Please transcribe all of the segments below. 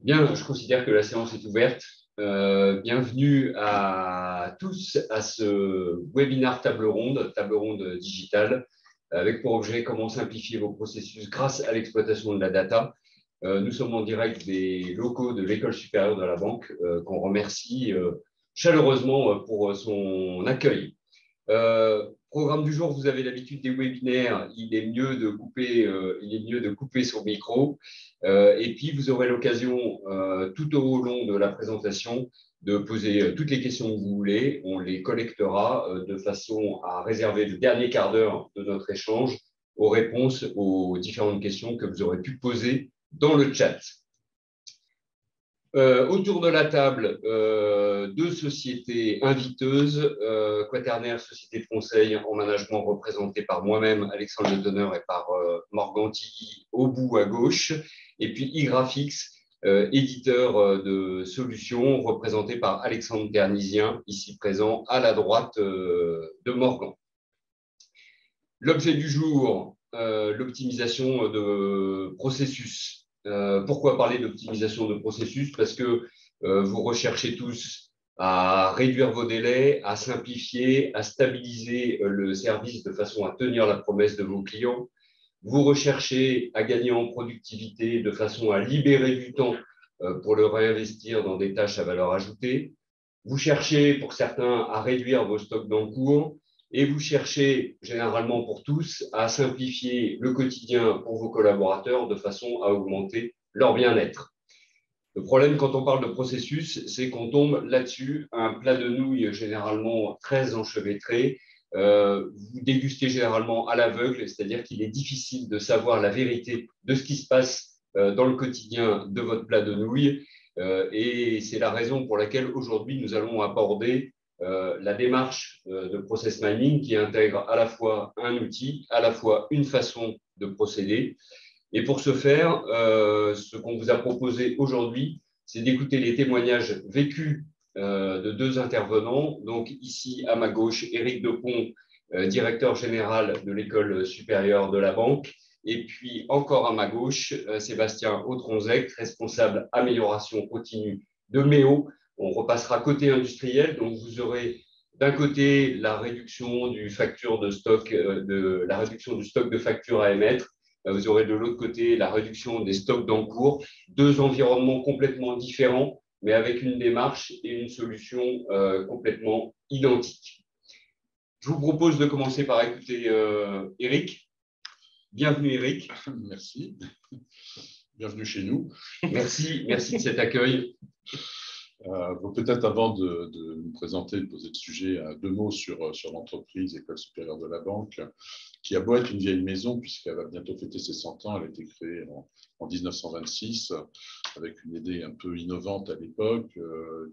Bien, je considère que la séance est ouverte. Bienvenue à tous à ce webinaire table ronde digitale, avec pour objet comment simplifier vos processus grâce à l'exploitation de la data. Nous sommes en direct des locaux de l'École supérieure de la banque, qu'on remercie chaleureusement pour son accueil. Programme du jour, vous avez l'habitude des webinaires, il est mieux de couper son micro. Et puis, vous aurez l'occasion tout au long de la présentation de poser toutes les questions que vous voulez. On les collectera de façon à réserver le dernier quart d'heure de notre échange aux réponses aux différentes questions que vous aurez pu poser dans le chat. Autour de la table, deux sociétés inviteuses, Quaternaire, société de conseil en management représentée par moi-même, Alexandre Le Teneur, et par Morganti au bout à gauche, et puis iGraphics, éditeur de solutions, représenté par Alexandre Ternisien, ici présent à la droite de Morgan. L'objet du jour, l'optimisation de processus. Pourquoi parler d'optimisation de processus? Parce que vous recherchez tous à réduire vos délais, à simplifier, à stabiliser le service de façon à tenir la promesse de vos clients. Vous recherchez à gagner en productivité de façon à libérer du temps pour le réinvestir dans des tâches à valeur ajoutée. Vous cherchez, pour certains, à réduire vos stocks d'encours et vous cherchez, généralement pour tous, à simplifier le quotidien pour vos collaborateurs de façon à augmenter leur bien-être. Le problème quand on parle de processus, c'est qu'on tombe là-dessus, un plat de nouilles généralement très enchevêtré. Vous dégustez généralement à l'aveugle, c'est-à-dire qu'il est difficile de savoir la vérité de ce qui se passe dans le quotidien de votre plat de nouilles. Et c'est la raison pour laquelle aujourd'hui nous allons aborder la démarche de process mining qui intègre à la fois un outil, à la fois une façon de procéder. Et pour ce faire, ce qu'on vous a proposé aujourd'hui, c'est d'écouter les témoignages vécus de deux intervenants. Donc ici, à ma gauche, Éric Depont, directeur général de l'École supérieure de la banque. Et puis encore à ma gauche, Sébastien Autronzec, responsable amélioration continue de MEO. On repassera côté industriel, donc vous aurez d'un côté la réduction du facture de stock, la réduction du stock de factures à émettre. Vous aurez de l'autre côté la réduction des stocks d'encours, deux environnements complètement différents, mais avec une démarche et une solution complètement identiques. Je vous propose de commencer par écouter Eric. Bienvenue Eric. Merci. Bienvenue chez nous. Merci de cet accueil. Peut-être avant de nous présenter, de poser le sujet, deux mots sur l'entreprise École supérieure de la banque, qui a beau être une vieille maison, puisqu'elle va bientôt fêter ses 100 ans. Elle a été créée en 1926, avec une idée un peu innovante à l'époque,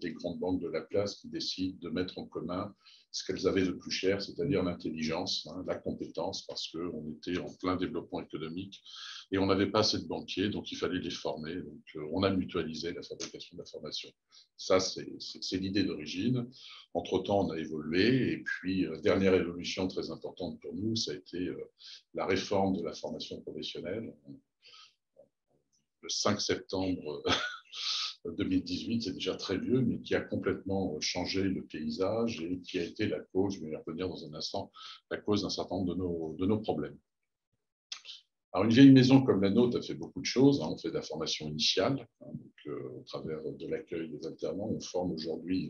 des grandes banques de la place qui décident de mettre en commun ce qu'elles avaient de plus cher, c'est-à-dire l'intelligence, la compétence, parce qu'on était en plein développement économique et on n'avait pas assez de banquiers, donc il fallait les former. Donc on a mutualisé la fabrication de l'information. Ça, c'est l'idée d'origine. Entre-temps, on a évolué. Et puis, dernière évolution très importante pour nous, ça a été la réforme de la formation professionnelle. Le 5 septembre 2018, c'est déjà très vieux, mais qui a complètement changé le paysage et qui a été la cause, je vais y revenir dans un instant, la cause d'un certain nombre de nos problèmes. Alors, une vieille maison comme la nôtre a fait beaucoup de choses. On fait de la formation initiale, donc, au travers de l'accueil des alternants. On forme aujourd'hui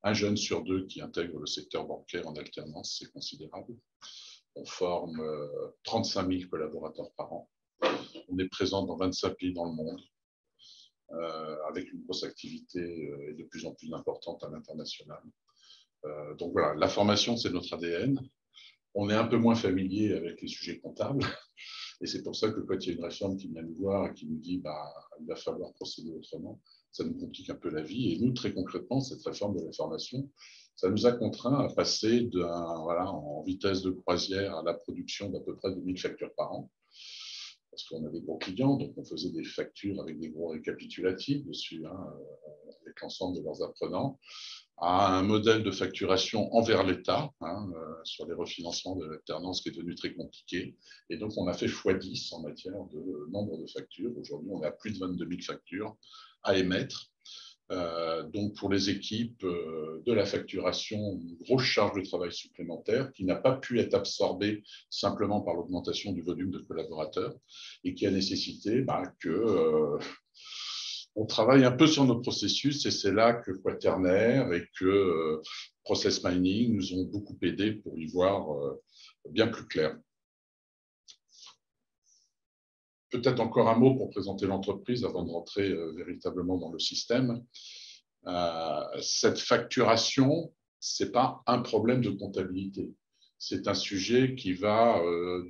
un jeune sur deux qui intègre le secteur bancaire en alternance, c'est considérable. On forme 35 000 collaborateurs par an. On est présent dans 25 pays dans le monde, avec une grosse activité et de plus en plus importante à l'international. Donc voilà, la formation, c'est notre ADN. On est un peu moins familier avec les sujets comptables. Et c'est pour ça que quand il y a une réforme qui vient nous voir et qui nous dit il va falloir procéder autrement, ça nous complique un peu la vie. Et nous, très concrètement, cette réforme de la formation, ça nous a contraints à passer en vitesse de croisière à la production d'à peu près 2000 factures par an. Parce qu'on avait des gros clients, donc on faisait des factures avec des gros récapitulatifs dessus, avec avec l'ensemble de leurs apprenants, à un modèle de facturation envers l'État, sur les refinancements de l'alternance qui est devenu très compliqué. Et donc, on a fait x10 en matière de nombre de factures. Aujourd'hui, on est à plus de 22 000 factures à émettre. Donc, pour les équipes de la facturation, une grosse charge de travail supplémentaire qui n'a pas pu être absorbée simplement par l'augmentation du volume de collaborateurs et qui a nécessité que on travaille un peu sur nos processus, et c'est là que Quaternaire et que Process Mining nous ont beaucoup aidés pour y voir bien plus clair. Peut-être encore un mot pour présenter l'entreprise avant de rentrer véritablement dans le système. Cette facturation, ce n'est pas un problème de comptabilité. C'est un sujet qui va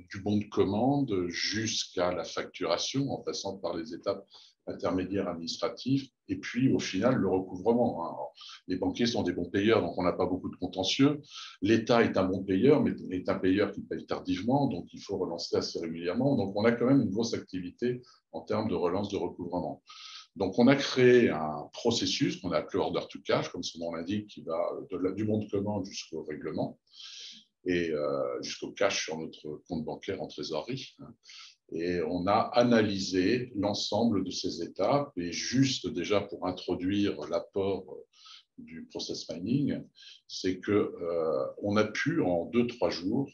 du bon de commande jusqu'à la facturation, en passant par les étapes intermédiaires administratifs, et puis au final le recouvrement. Alors, les banquiers sont des bons payeurs, donc on n'a pas beaucoup de contentieux. L'État est un bon payeur, mais est un payeur qui paye tardivement, donc il faut relancer assez régulièrement. Donc on a quand même une grosse activité en termes de relance de recouvrement. Donc on a créé un processus qu'on a appelé Order to Cash, comme son nom l'indique, qui va du bon de commande jusqu'au règlement et jusqu'au cash sur notre compte bancaire en trésorerie. Et on a analysé l'ensemble de ces étapes, et juste déjà pour introduire l'apport du process mining, c'est qu'on a pu en 2-3 jours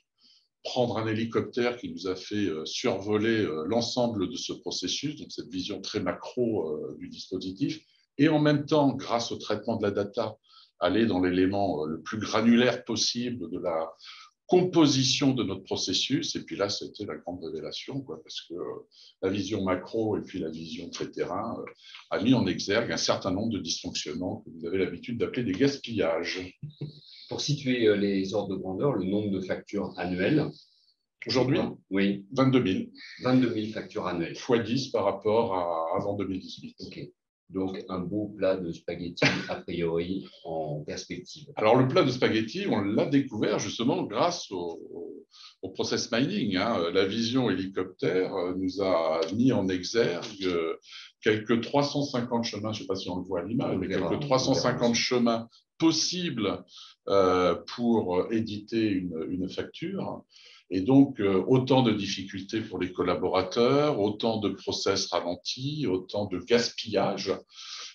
prendre un hélicoptère qui nous a fait survoler l'ensemble de ce processus, donc cette vision très macro du dispositif, et en même temps, grâce au traitement de la data, aller dans l'élément le plus granulaire possible de la composition de notre processus. Et puis là, c'était la grande révélation, parce que la vision macro et puis la vision très terrain a mis en exergue un certain nombre de dysfonctionnements que vous avez l'habitude d'appeler des gaspillages. Pour situer les ordres de grandeur, le nombre de factures annuelles. Aujourd'hui, oui. 22 000. 22 000 factures annuelles. x10 par rapport à avant 2018. OK. Donc, un beau plat de spaghettis, a priori, en perspective. Alors, le plat de spaghettis, on l'a découvert justement grâce au process mining. La vision hélicoptère nous a mis en exergue quelques 350 chemins, je ne sais pas si on le voit à l'image, mais quelques 350 chemins possibles pour éditer une facture. Et donc, autant de difficultés pour les collaborateurs, autant de process ralentis, autant de gaspillage.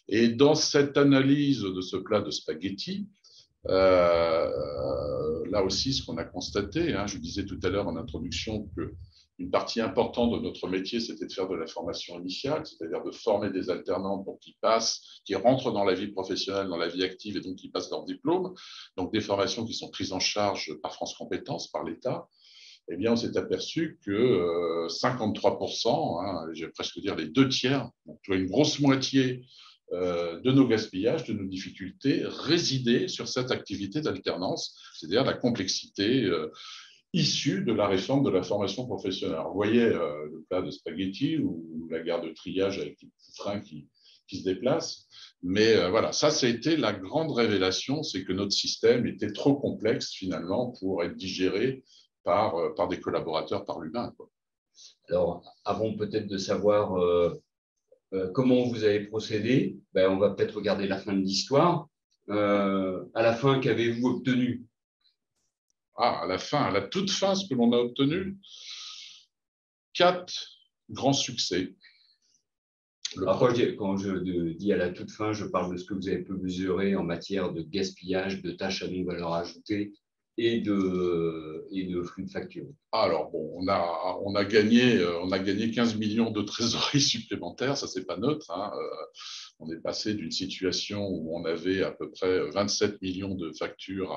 Et dans cette analyse de ce plat de spaghettis, là aussi, ce qu'on a constaté, je disais tout à l'heure en introduction qu'une partie importante de notre métier, c'était de faire de la formation initiale, c'est-à-dire de former des alternants pour qu'ils passent, qui rentrent dans la vie professionnelle, dans la vie active, et donc qui passent leur diplôme. Donc, des formations qui sont prises en charge par France Compétences, par l'État. Eh bien, on s'est aperçu que 53%, je vais presque dire les 2/3, donc une grosse moitié de nos gaspillages, de nos difficultés, résidaient sur cette activité d'alternance, c'est-à-dire la complexité issue de la réforme de la formation professionnelle. Alors, vous voyez le plat de spaghettis ou la gare de triage avec les petits trains qui se déplacent. Mais voilà, ça a été la grande révélation, c'est que notre système était trop complexe finalement pour être digéré par des collaborateurs, par l'humain. Alors, avant peut-être de savoir comment vous avez procédé, on va peut-être regarder la fin de l'histoire. À la fin, qu'avez-vous obtenu? À la fin, à la toute fin, ce que l'on a obtenu, 4 grands succès. Quand je dis à la toute fin, je parle de ce que vous avez pu mesurer en matière de gaspillage, de tâches à non-valeur ajoutée et de flux de factures. Alors, bon, on a gagné 15 millions de trésorerie supplémentaires, ça, c'est pas neutre. On est passé d'une situation où on avait à peu près 27 millions de factures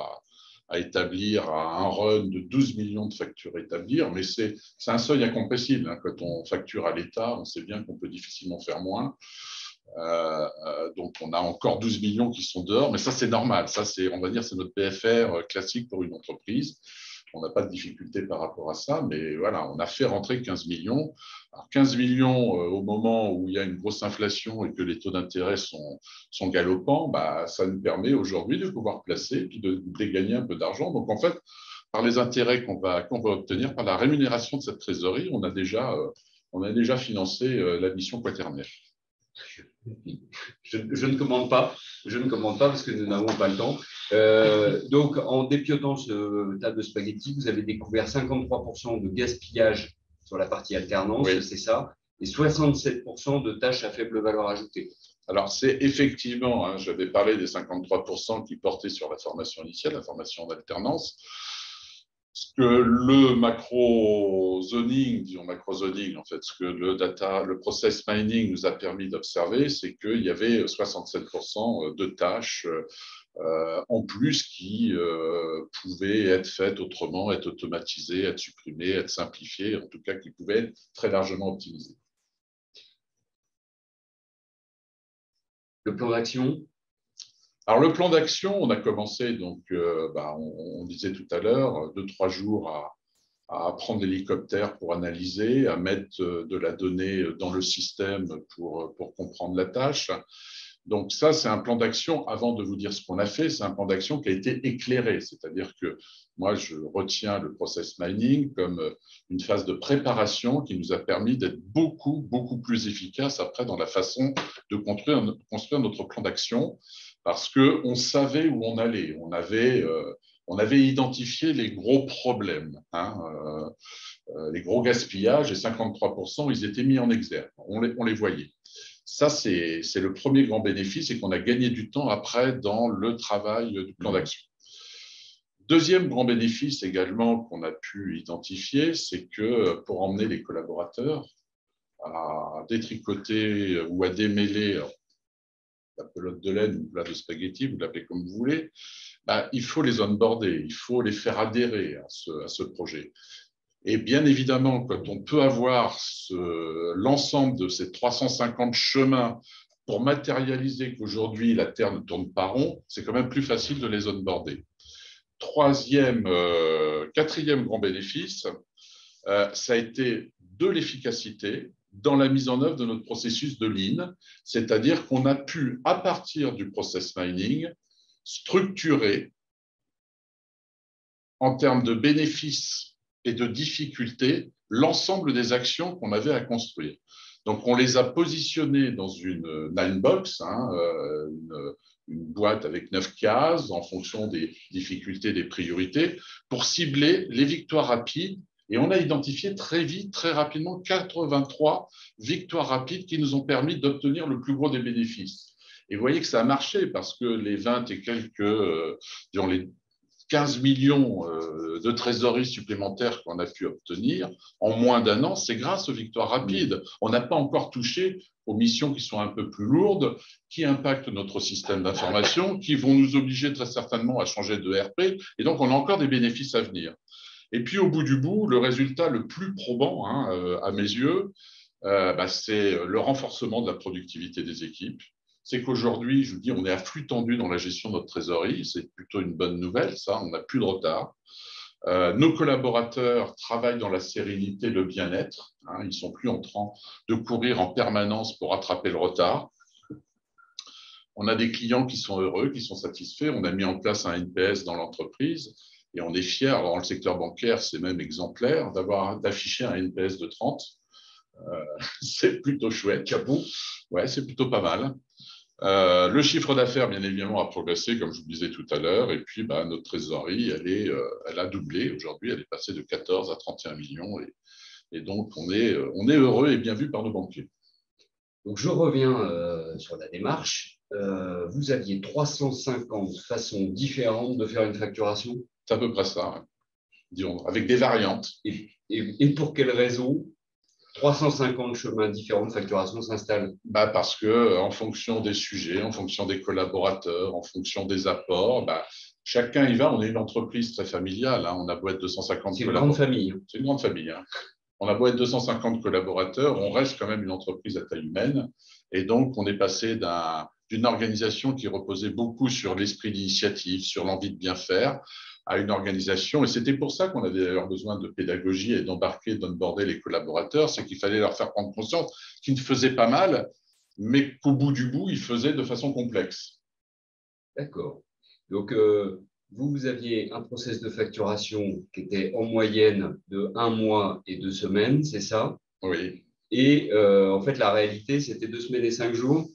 à établir à un run de 12 millions de factures à établir, mais c'est un seuil incompressible. Quand on facture à l'État, on sait bien qu'on peut difficilement faire moins. Donc, on a encore 12 millions qui sont dehors, mais ça, c'est normal. Ça, on va dire, c'est notre BFR classique pour une entreprise. On n'a pas de difficulté par rapport à ça, mais voilà, on a fait rentrer 15 millions. Alors, 15 millions au moment où il y a une grosse inflation et que les taux d'intérêt sont galopants, ça nous permet aujourd'hui de pouvoir placer et de gagner un peu d'argent. Donc, en fait, par les intérêts qu'on va obtenir, par la rémunération de cette trésorerie, on a déjà financé la mission Quaternaire. Je ne commande pas. Je ne commande pas parce que nous n'avons pas le temps. Donc, en dépiotant ce tas de spaghettis, vous avez découvert 53% de gaspillage sur la partie alternance, Oui. c'est ça, et 67% de tâches à faible valeur ajoutée. Alors, c'est effectivement, hein, j'avais parlé des 53% qui portaient sur la formation initiale, la formation d'alternance. Ce que le macro-zoning, disons macro-zoning, en fait, ce que le process mining nous a permis d'observer, c'est qu'il y avait 67% de tâches en plus qui pouvaient être faites autrement, être automatisées, être supprimées, être simplifiées, en tout cas qui pouvaient être très largement optimisées. Le plan d'action? Alors, le plan d'action, on a commencé, donc, on disait tout à l'heure, 2-3 jours à prendre l'hélicoptère pour analyser, à mettre de la donnée dans le système pour comprendre la tâche. Donc ça, c'est un plan d'action. Avant de vous dire ce qu'on a fait, c'est un plan d'action qui a été éclairé. C'est-à-dire que moi, je retiens le process mining comme une phase de préparation qui nous a permis d'être beaucoup, beaucoup plus efficace après dans la façon de construire notre plan d'action parce qu'on savait où on allait. On avait identifié les gros problèmes, les gros gaspillages, et 53%, ils étaient mis en exergue. On les voyait. Ça, c'est le premier grand bénéfice et qu'on a gagné du temps après dans le travail du plan d'action. Deuxième grand bénéfice également qu'on a pu identifier, c'est que pour emmener les collaborateurs à détricoter ou à démêler la pelote de laine ou le plat de spaghetti, vous l'appelez comme vous voulez, il faut les onboarder, il faut les faire adhérer à ce projet. Et bien évidemment, quand on peut avoir l'ensemble de ces 350 chemins pour matérialiser qu'aujourd'hui la Terre ne tourne pas rond, c'est quand même plus facile de les onboarder. Quatrième grand bénéfice, ça a été de l'efficacité dans la mise en œuvre de notre processus de Lean, c'est-à-dire qu'on a pu, à partir du process mining, structurer en termes de bénéfices et de difficultés l'ensemble des actions qu'on avait à construire. Donc, on les a positionnés dans une 9box, une boîte avec 9 cases en fonction des difficultés, des priorités, pour cibler les victoires rapides. Et on a identifié très vite, très rapidement, 83 victoires rapides qui nous ont permis d'obtenir le plus gros des bénéfices. Et vous voyez que ça a marché parce que les 20 et quelques, disons les 15 millions de trésorerie supplémentaires qu'on a pu obtenir en moins d'un an, c'est grâce aux victoires rapides. On n'a pas encore touché aux missions qui sont un peu plus lourdes, qui impactent notre système d'information, qui vont nous obliger très certainement à changer de RP. Et donc, on a encore des bénéfices à venir. Et puis, au bout du bout, le résultat le plus probant, à mes yeux, c'est le renforcement de la productivité des équipes. C'est qu'aujourd'hui, je vous dis, on est à flux tendu dans la gestion de notre trésorerie. C'est plutôt une bonne nouvelle, ça. On n'a plus de retard. Nos collaborateurs travaillent dans la sérénité, le bien-être. Ils ne sont plus en train de courir en permanence pour rattraper le retard. On a des clients qui sont heureux, qui sont satisfaits. On a mis en place un NPS dans l'entreprise et on est fiers. Dans le secteur bancaire, c'est même exemplaire d'afficher un NPS de 30. C'est plutôt chouette. Chapeau. Ouais, c'est plutôt pas mal. Le chiffre d'affaires, bien évidemment, a progressé, comme je vous disais tout à l'heure, et puis notre trésorerie, elle a doublé. Aujourd'hui, elle est passée de 14 à 31 millions, et donc on est heureux et bien vu par nos banquiers. Donc, je reviens sur la démarche. Vous aviez 350 façons différentes de faire une facturation? C'est à peu près ça, hein. Disons, avec des variantes. Et pour quelles raisons 350 chemins différents de facturation s'installent? Parce qu'en fonction des sujets, en fonction des collaborateurs, en fonction des apports, chacun y va. On est une entreprise très familiale. On a beau être 250 C'est une grande famille. C'est une grande famille. On a beau être 250 collaborateurs, on reste quand même une entreprise à taille humaine. Et donc, on est passé d'une organisation qui reposait beaucoup sur l'esprit d'initiative, sur l'envie de bien faire, à une organisation. Et c'était pour ça qu'on avait d'ailleurs besoin de pédagogie et d'onboarder les collaborateurs. C'est qu'il fallait leur faire prendre conscience qu'ils ne faisaient pas mal, mais qu'au bout du bout, ils faisaient de façon complexe. D'accord. Donc, vous aviez un process de facturation qui était en moyenne de 1 mois et 2 semaines, c'est ça? Oui. Et en fait, la réalité, c'était 2 semaines et 5 jours?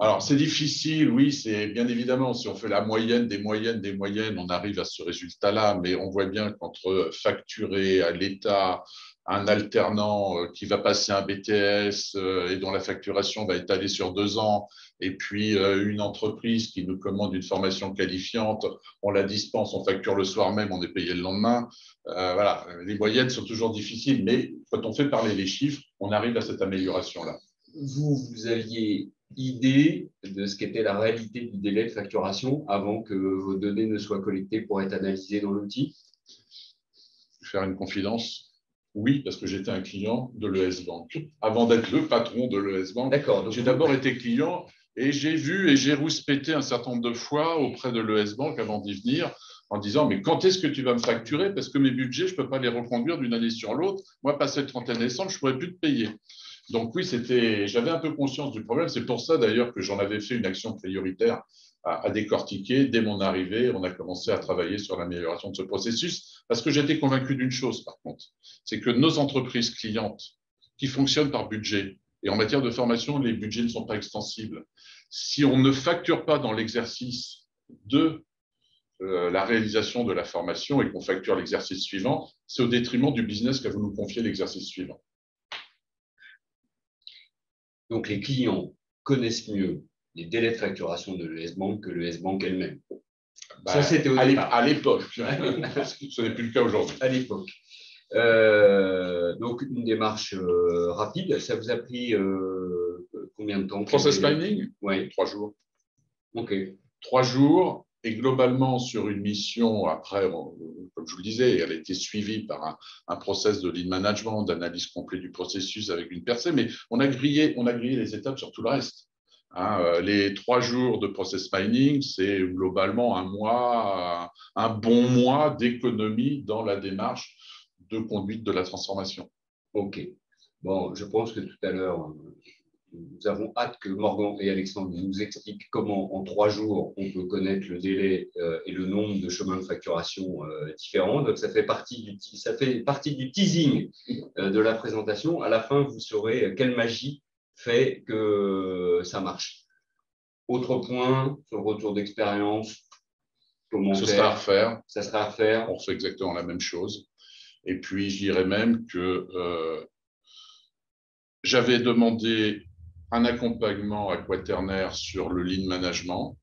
Alors, c'est difficile, oui, c'est bien évidemment, si on fait la moyenne des moyennes des moyennes, on arrive à ce résultat-là, mais on voit bien qu'entre facturer à l'État un alternant qui va passer un BTS et dont la facturation va étaler sur 2 ans, et puis une entreprise qui nous commande une formation qualifiante, on la dispense, on facture le soir même, on est payé le lendemain. Voilà, les moyennes sont toujours difficiles, mais quand on fait parler les chiffres, on arrive à cette amélioration-là. Vous aviez idée de ce qu'était la réalité du délai de facturation avant que vos données ne soient collectées pour être analysées dans l'outil? Faire une confidence? Oui, parce que j'étais un client de l'ES Bank. Avant d'être le patron de l'ES Bank, j'ai d'abord été client et j'ai vu et j'ai rouspété un certain nombre de fois auprès de l'ES Bank avant d'y venir en disant mais quand est-ce que tu vas me facturer parce que mes budgets, je ne peux pas les reconduire d'une année sur l'autre. Moi, passé le 31 décembre, je ne pourrais plus te payer. Donc oui, j'avais un peu conscience du problème. C'est pour ça d'ailleurs que j'en avais fait une action prioritaire à décortiquer. Dès mon arrivée, on a commencé à travailler sur l'amélioration de ce processus parce que j'étais convaincu d'une chose par contre, c'est que nos entreprises clientes qui fonctionnent par budget, et en matière de formation, les budgets ne sont pas extensibles. Si on ne facture pas dans l'exercice de la réalisation de la formation et qu'on facture l'exercice suivant, c'est au détriment du business que vous nous confiez l'exercice suivant. Donc, les clients connaissent mieux les délais de facturation de l'ES Bank que l'ES Bank elle-même. Ça, c'était au départ. À l'époque. Ce n'est plus le cas aujourd'hui. À l'époque. Donc, une démarche rapide. Ça vous a pris combien de temps? Process mining? Oui. 3 jours. OK. 3 jours. Et globalement, sur une mission, après, comme je vous le disais, elle a été suivie par un process de lead management, d'analyse complète du processus avec une personne, mais on a grillé les étapes sur tout le reste. Hein, les 3 jours de process mining, c'est globalement un bon mois d'économie dans la démarche de conduite de la transformation. OK. Bon, je pense que tout à l'heure, nous avons hâte que Morgan et Alexandre nous expliquent comment, en 3 jours, on peut connaître le délai et le nombre de chemins de facturation différents. Donc, ça fait partie du teasing de la présentation. À la fin, vous saurez quelle magie fait que ça marche. Autre point sur le retour d'expérience, commentaire. Ce sera à refaire. Ça sera à refaire. On fait exactement la même chose. Et puis, je dirais même que j'avais demandé un accompagnement à Quaternaire sur le lean management.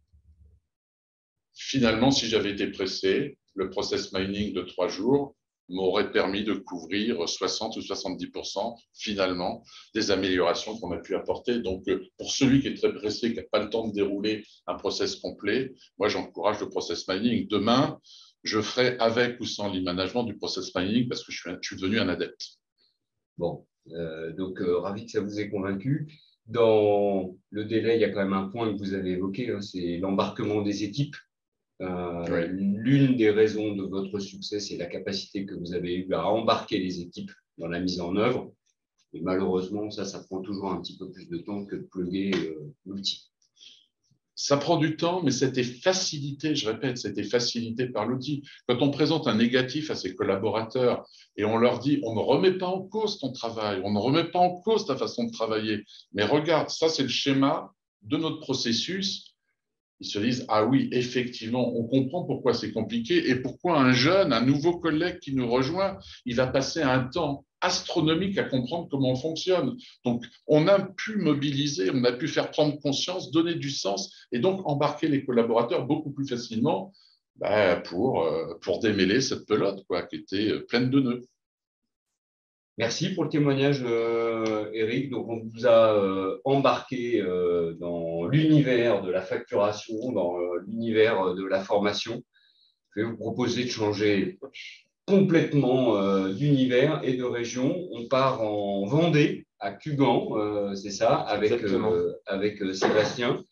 Finalement, si j'avais été pressé, le process mining de 3 jours m'aurait permis de couvrir 60 ou 70% finalement des améliorations qu'on a pu apporter. Donc, pour celui qui est très pressé, qui n'a pas le temps de dérouler un process complet, moi, j'encourage le process mining. Demain, je ferai avec ou sans lean management du process mining parce que je suis devenu un adepte. Bon, donc ravi que ça vous ait convaincu. Dans le délai, il y a quand même un point que vous avez évoqué, hein, c'est l'embarquement des équipes. Oui. L'une des raisons de votre succès, c'est la capacité que vous avez eue à embarquer les équipes dans la mise en œuvre. Et malheureusement, ça prend toujours un petit peu plus de temps que de plugger l'outil. Ça prend du temps, mais c'était facilité, je répète, c'était facilité par l'outil. Quand on présente un négatif à ses collaborateurs et on leur dit, on ne remet pas en cause ton travail, on ne remet pas en cause ta façon de travailler, mais regarde, ça c'est le schéma de notre processus. Ils se disent, ah oui, effectivement, on comprend pourquoi c'est compliqué et pourquoi un jeune, un nouveau collègue qui nous rejoint, il va passer un temps astronomique à comprendre comment on fonctionne. Donc, on a pu mobiliser, on a pu faire prendre conscience, donner du sens et donc embarquer les collaborateurs beaucoup plus facilement pour démêler cette pelote qui était pleine de nœuds. Merci pour le témoignage, Eric. Donc, on vous a embarqué dans l'univers de la facturation, dans l'univers de la formation. Je vais vous proposer de changer complètement d'univers et de région. On part en Vendée, à Cugan, c'est ça, avec Sébastien.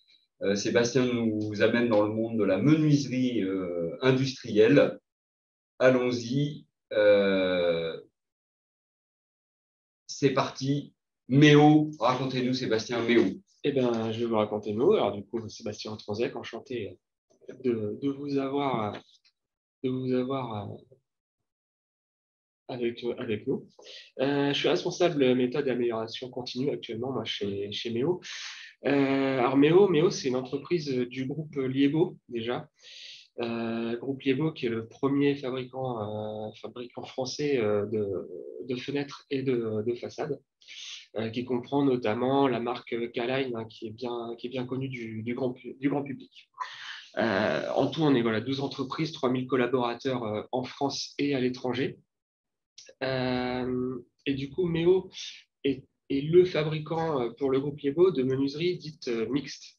Sébastien nous amène dans le monde de la menuiserie industrielle. Allons-y. C'est parti. Méo, racontez-nous Sébastien Méo. Eh bien, je vais vous raconter Méo. Alors du coup, Sébastien Tronzec, enchanté de vous avoir avec nous. Je suis responsable méthode et amélioration continue actuellement moi, chez Méo. Alors Méo, c'est une entreprise du groupe Liebo déjà. Groupe Liebo qui est le premier fabricant français de fenêtres et de façades, qui comprend notamment la marque K-Line, hein, qui est bien connue du grand public. En tout, on est 12 entreprises, 3000 collaborateurs en France et à l'étranger. Et du coup, Méo est le fabricant pour le groupe Liebo de menuiseries dites mixtes.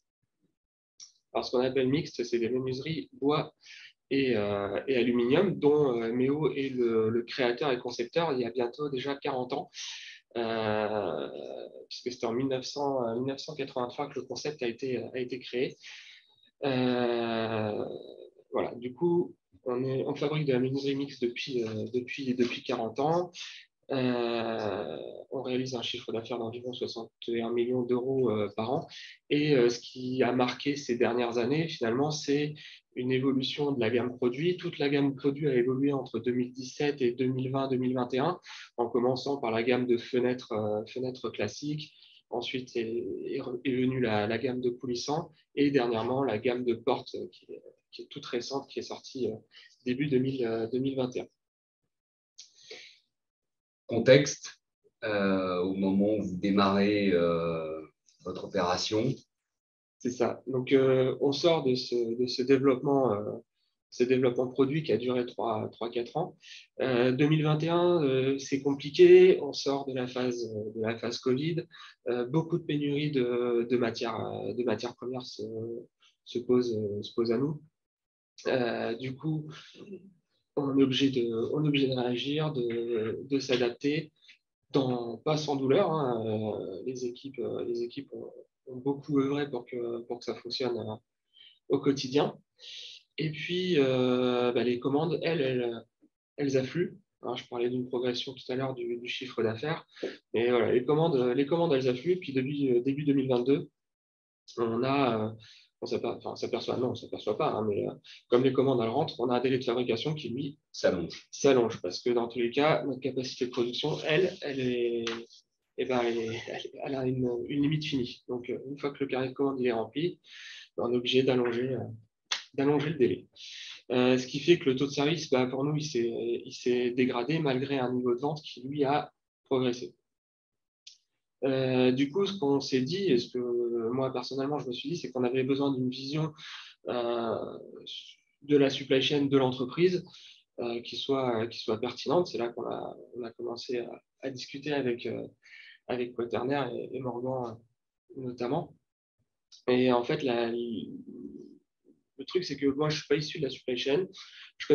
Alors, ce qu'on appelle mixte, c'est des menuiseries bois et aluminium, dont Méo est le créateur et concepteur il y a bientôt déjà 40 ans, puisque c'était en 1983 que le concept a été créé. Voilà, du coup, on fabrique de la menuiserie mixte depuis 40 ans. On réalise un chiffre d'affaires d'environ 61 millions d'euros par an. Et ce qui a marqué ces dernières années, finalement, c'est une évolution de la gamme produit. Toute la gamme produit a évolué entre 2017 et 2020-2021, en commençant par la gamme de fenêtres classiques. Ensuite est venue la gamme de coulissants et dernièrement la gamme de portes qui est toute récente, qui est sortie début 2021. Contexte, au moment où vous démarrez votre opération. C'est ça. Donc, on sort de ce développement produit qui a duré 3-4 ans. 2021, c'est compliqué. On sort de la phase Covid. Beaucoup de pénuries de matières premières se posent à nous. Du coup, on est obligé de réagir, de s'adapter, pas sans douleur. Hein. Les équipes ont beaucoup œuvré pour que ça fonctionne au quotidien. Et puis, les commandes, elles affluent. Alors, je parlais d'une progression tout à l'heure du chiffre d'affaires. Mais voilà, les commandes, elles affluent. Puis depuis début 2022, on s'aperçoit pas, hein, mais comme les commandes elles rentrent, on a un délai de fabrication qui, lui, s'allonge. Parce que dans tous les cas, notre capacité de production, elle a une limite finie. Donc, une fois que le carnet de commande il est rempli, on est obligé d'allonger le délai. Ce qui fait que le taux de service, pour nous, il s'est dégradé malgré un niveau de vente qui, lui, a progressé. Du coup, ce qu'on s'est dit, et ce que moi, personnellement, je me suis dit, c'est qu'on avait besoin d'une vision de la supply chain de l'entreprise qui soit pertinente. C'est là qu'on a commencé à discuter avec Quaternaire et Morgan notamment. Et en fait, le truc, c'est que moi, je ne suis pas issu de la supply chain. Je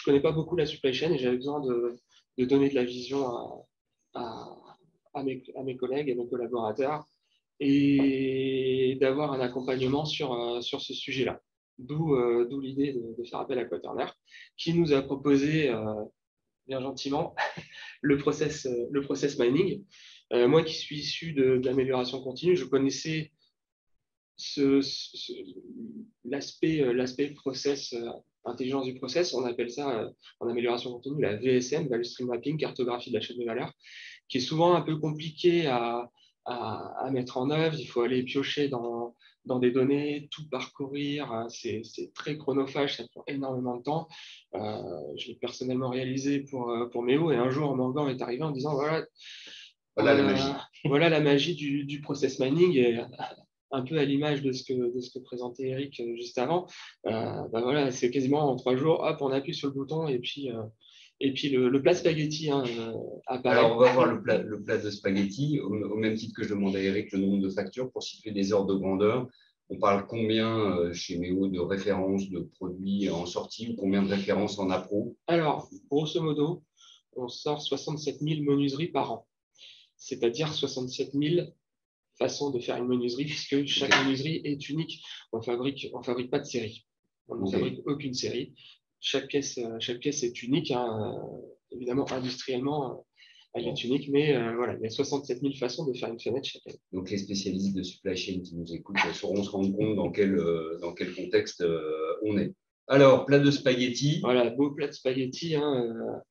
connais pas beaucoup la supply chain et j'avais besoin de donner de la vision à mes collègues et mes collaborateurs et d'avoir un accompagnement sur ce sujet-là. D'où l'idée de faire appel à Quaternaire, qui nous a proposé bien gentiment le process mining. Moi qui suis issu de l'amélioration continue, je connaissais l'aspect process, intelligence du process, on appelle ça en amélioration continue la VSM, Value Stream Mapping, cartographie de la chaîne de valeur, qui est souvent un peu compliqué à mettre en œuvre. Il faut aller piocher dans des données, tout parcourir. C'est très chronophage, ça prend énormément de temps. Je l'ai personnellement réalisé pour Méo et un jour, Morgan est arrivé en disant voilà la magie du process mining. Et, un peu à l'image de ce que présentait Eric juste avant. Voilà, c'est quasiment en 3 jours, hop, on appuie sur le bouton et puis le plat spaghetti apparaît. Alors, on va voir le plat de spaghetti, au même titre que je demandais à Eric le nombre de factures pour situer des ordres de grandeur. On parle combien chez Méo de références de produits en sortie ou combien de références en appro? Alors, grosso modo, on sort 67 000 menuiseries par an, c'est-à-dire 67 000 façon de faire une menuiserie, puisque chaque menuiserie est unique. On fabrique pas de série. On ne fabrique aucune série. Chaque pièce est unique. Hein. Évidemment, industriellement, elle est unique, mais voilà, il y a 67 000 façons de faire une fenêtre chaque année. Donc, les spécialistes de supply chain qui nous écoutent sauront se rendre compte dans quel contexte on est. Alors, plat de spaghetti. Voilà, beau plat de spaghetti. Hein,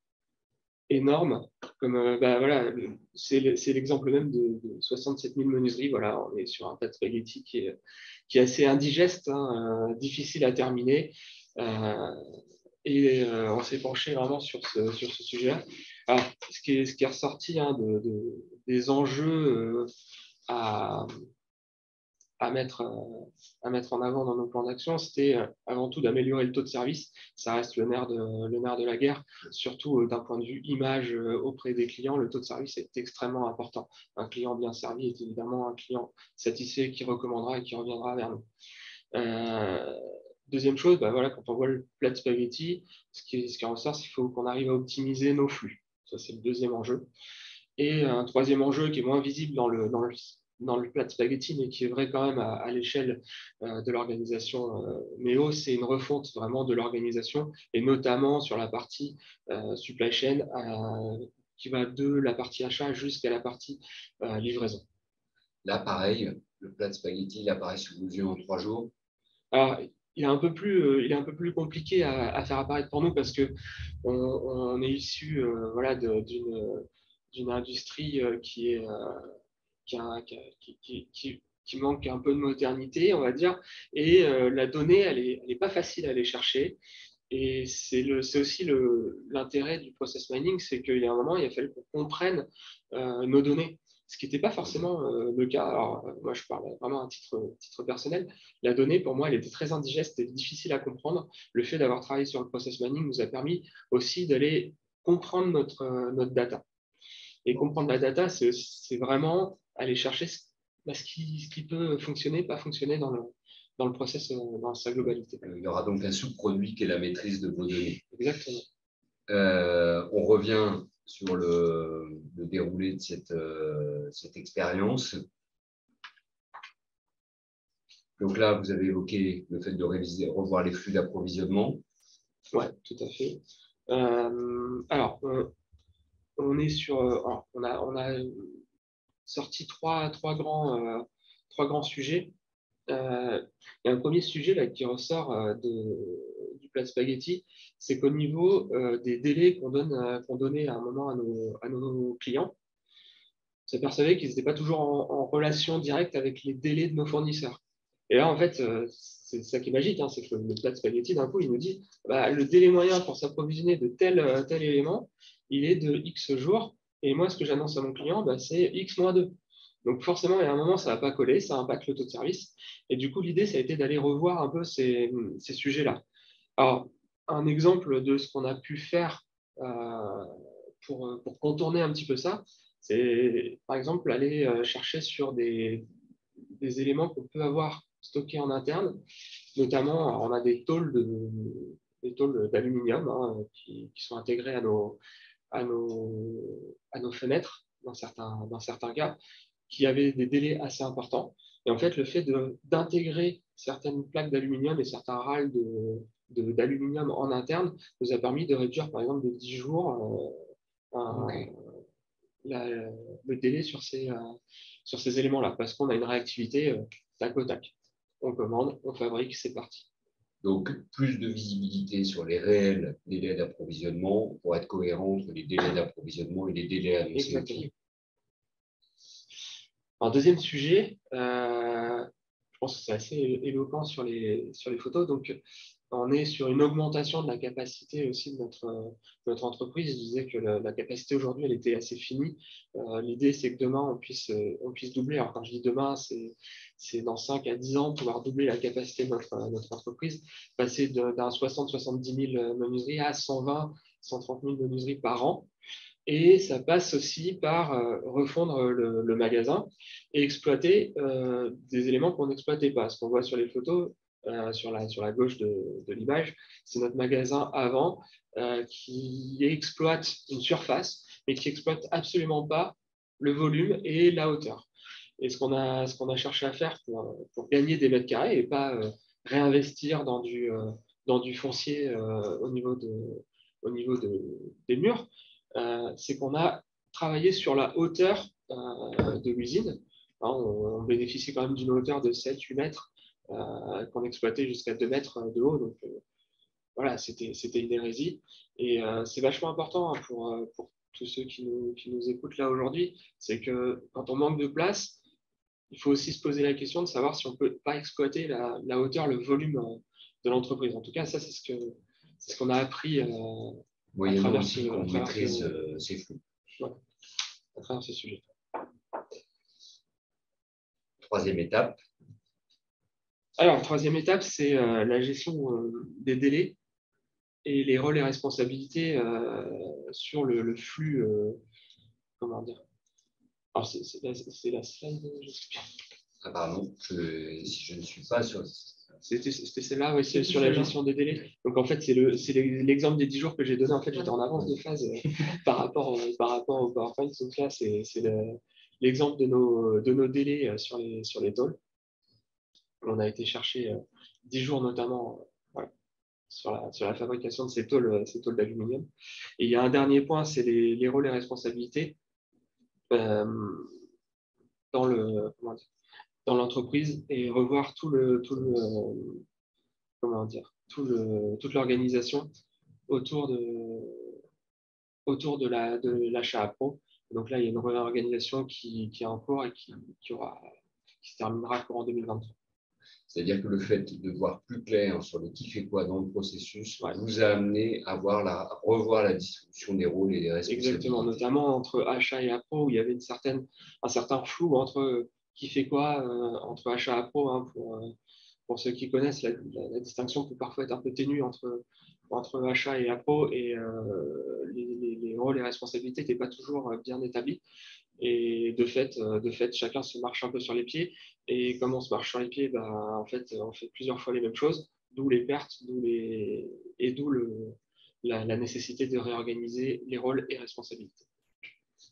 énorme. Comme, voilà, c'est l'exemple même de 67 000 menuiseries. Voilà, on est sur un plat de spaghetti qui est assez indigeste, hein, difficile à terminer. On s'est penché vraiment sur ce sujet-là. Alors, ce qui est ressorti, hein, des enjeux à, à mettre en avant dans nos plans d'action, c'était avant tout d'améliorer le taux de service. Ça reste le nerf de la guerre, surtout d'un point de vue image auprès des clients. Le taux de service est extrêmement important. Un client bien servi est évidemment un client satisfait qui recommandera et qui reviendra vers nous. Deuxième chose, voilà, quand on voit le plat de spaghetti, ce qui ressort, c'est qu'il faut qu'on arrive à optimiser nos flux. Ça, c'est le deuxième enjeu. Et un troisième enjeu qui est moins visible dans le plat de spaghetti, mais qui est vrai quand même à l'échelle de l'organisation MEO, c'est une refonte vraiment de l'organisation, et notamment sur la partie supply chain, qui va de la partie achat jusqu'à la partie livraison. Là, pareil, le plat de spaghetti, il apparaît sous vos yeux en 3 jours. Alors, il est un peu plus compliqué à faire apparaître pour nous parce que on est issu voilà, d'une industrie qui manque un peu de modernité, on va dire. Et la donnée, elle est pas facile à aller chercher. Et c'est aussi l'intérêt du process mining, c'est qu'il y a un moment, il a fallu qu'on comprenne nos données, ce qui n'était pas forcément le cas. Alors, moi, je parle vraiment à titre personnel. La donnée, pour moi, elle était très indigeste et difficile à comprendre. Le fait d'avoir travaillé sur le process mining nous a permis aussi d'aller comprendre notre data. Et comprendre la data, c'est vraiment aller chercher ce qui peut fonctionner, pas fonctionner dans le process dans sa globalité. Il y aura donc un sous-produit qui est la maîtrise de vos données. Exactement. On revient sur le déroulé de cette expérience. Donc là, vous avez évoqué le fait de revoir les flux d'approvisionnement. Oui, tout à fait. Alors, on est sur. Alors, on a sorti trois grands sujets. Il y a un premier sujet là, qui ressort du plat de spaghetti, c'est qu'au niveau des délais qu'on donnait à un moment à nos clients, on s'apercevait qu'ils n'étaient pas toujours en relation directe avec les délais de nos fournisseurs. Et là, en fait, c'est ça qui est magique, hein, c'est que le plat de spaghetti, d'un coup, il nous dit le délai moyen pour s'approvisionner de tel élément, il est de X jours. Et moi, ce que j'annonce à mon client, c'est X-2. Donc forcément, il y a un moment, ça ne va pas coller, ça impacte le taux de service. Et du coup, l'idée, ça a été d'aller revoir un peu ces sujets-là. Alors, un exemple de ce qu'on a pu faire pour contourner un petit peu ça, c'est par exemple aller chercher sur des éléments qu'on peut avoir stockés en interne. Notamment, on a des tôles d'aluminium qui sont intégrées à nos fenêtres dans certains cas, qui avaient des délais assez importants. Et en fait, le fait d'intégrer certaines plaques d'aluminium et certains râles d'aluminium en interne nous a permis de réduire, par exemple, de 10 jours le délai sur ces éléments-là, parce qu'on a une réactivité tac au tac. On commande, on fabrique, c'est parti. Donc, plus de visibilité sur les réels délais d'approvisionnement pour être cohérent entre les délais d'approvisionnement et les délais annoncés. Exactement. Un deuxième sujet, je pense que c'est assez éloquent sur les photos. Donc, on est sur une augmentation de la capacité aussi de notre entreprise. Je disais que la capacité aujourd'hui, elle était assez finie. L'idée, c'est que demain, on puisse doubler. Alors, quand je dis demain, c'est dans 5 à 10 ans, pouvoir doubler la capacité de notre entreprise, passer d'un 60-70 000 menuiseries à 120-130 000 menuiseries par an. Et ça passe aussi par refondre le magasin et exploiter des éléments qu'on n'exploitait pas. Ce qu'on voit sur les photos, sur la gauche de l'image, c'est notre magasin avant qui exploite une surface, mais qui n'exploite absolument pas le volume et la hauteur. Et ce qu'on a cherché à faire pour gagner des mètres carrés et pas réinvestir dans du foncier au niveau des murs, c'est qu'on a travaillé sur la hauteur de l'usine. On bénéficie quand même d'une hauteur de 7-8 mètres qu'on exploitait jusqu'à 2 mètres de haut. Donc, voilà, c'était une hérésie. Et c'est vachement important hein, pour tous ceux qui nous écoutent là aujourd'hui, c'est que quand on manque de place, il faut aussi se poser la question de savoir si on ne peut pas exploiter la hauteur, le volume de l'entreprise. En tout cas, ça, c'est ce qu'on a appris à Moyennant travers aussi qu'on maîtrise ces flux. Ouais, à travers ce sujet. Troisième étape. Alors, troisième étape, c'est la gestion des délais et les rôles et responsabilités sur le flux. Comment dire? Alors, c'est la slide. Ah, pardon, si je ne suis pas sur. C'était celle-là, oui, c'est sur la gestion des délais. Donc, en fait, c'est l'exemple des 10 jours que j'ai donné. En fait, j'étais en avance de phase par rapport au PowerPoint. Donc là, c'est l'exemple de nos délais sur les tôles. On a été chercher 10 jours notamment voilà, sur la fabrication de ces tôles d'aluminium. Et il y a un dernier point, c'est les rôles et responsabilités dans l'entreprise et revoir toute l'organisation autour de l'achat à pro. Donc là, il y a une réorganisation qui est en cours et qui se terminera courant 2023. C'est-à-dire que le fait de voir plus clair sur le qui fait quoi dans le processus vous a amené à revoir la distribution des rôles et des responsabilités. Exactement, notamment entre achat et appro, où il y avait un certain flou entre qui fait quoi entre achat et appro. Hein, pour ceux qui connaissent, la distinction peut parfois être un peu ténue entre achat et appro, et les rôles et responsabilités n'étaient pas toujours bien établis. Et de fait, chacun se marche un peu sur les pieds. Et comme on se marche sur les pieds, en fait, on fait plusieurs fois les mêmes choses, d'où les pertes, d'où la nécessité de réorganiser les rôles et responsabilités.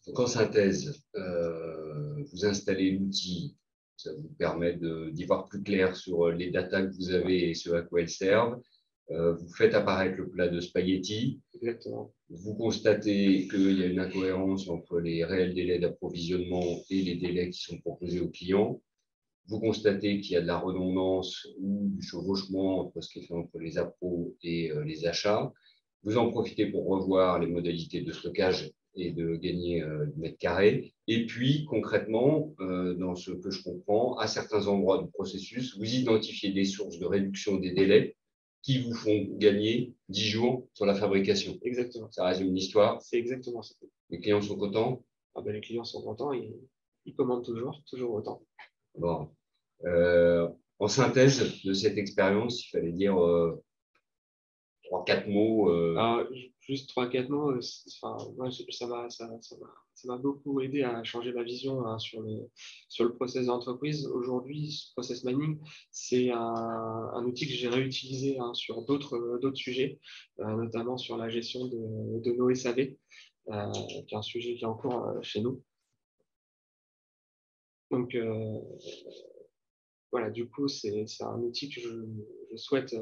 Donc, en synthèse, vous installez l'outil, ça vous permet d'y voir plus clair sur les datas que vous avez et ce à quoi elles servent. Vous faites apparaître le plat de spaghetti. Exactement. Vous constatez qu'il y a une incohérence entre les réels délais d'approvisionnement et les délais qui sont proposés aux clients. Vous constatez qu'il y a de la redondance ou du chevauchement entre ce qui est fait entre les appros et les achats. Vous en profitez pour revoir les modalités de stockage et de gagner du mètre carré. Et puis, concrètement, dans ce que je comprends, à certains endroits du processus, vous identifiez des sources de réduction des délais qui vous font gagner 10 jours sur la fabrication. Exactement. Ça résume l'histoire. C'est exactement ça. Les clients sont contents? Les clients sont contents, ils commandent toujours autant. Bon. En synthèse de cette expérience, il fallait dire 3-4 mots. Juste 3-4 mots, moi, ça m'a beaucoup aidé à changer ma vision hein, sur le process d'entreprise. Aujourd'hui, ce process mining, c'est un outil que j'ai réutilisé hein, sur d'autres sujets, notamment sur la gestion de nos SAV, qui est un sujet qui est en cours chez nous. Donc, voilà, du coup, c'est un outil que je souhaite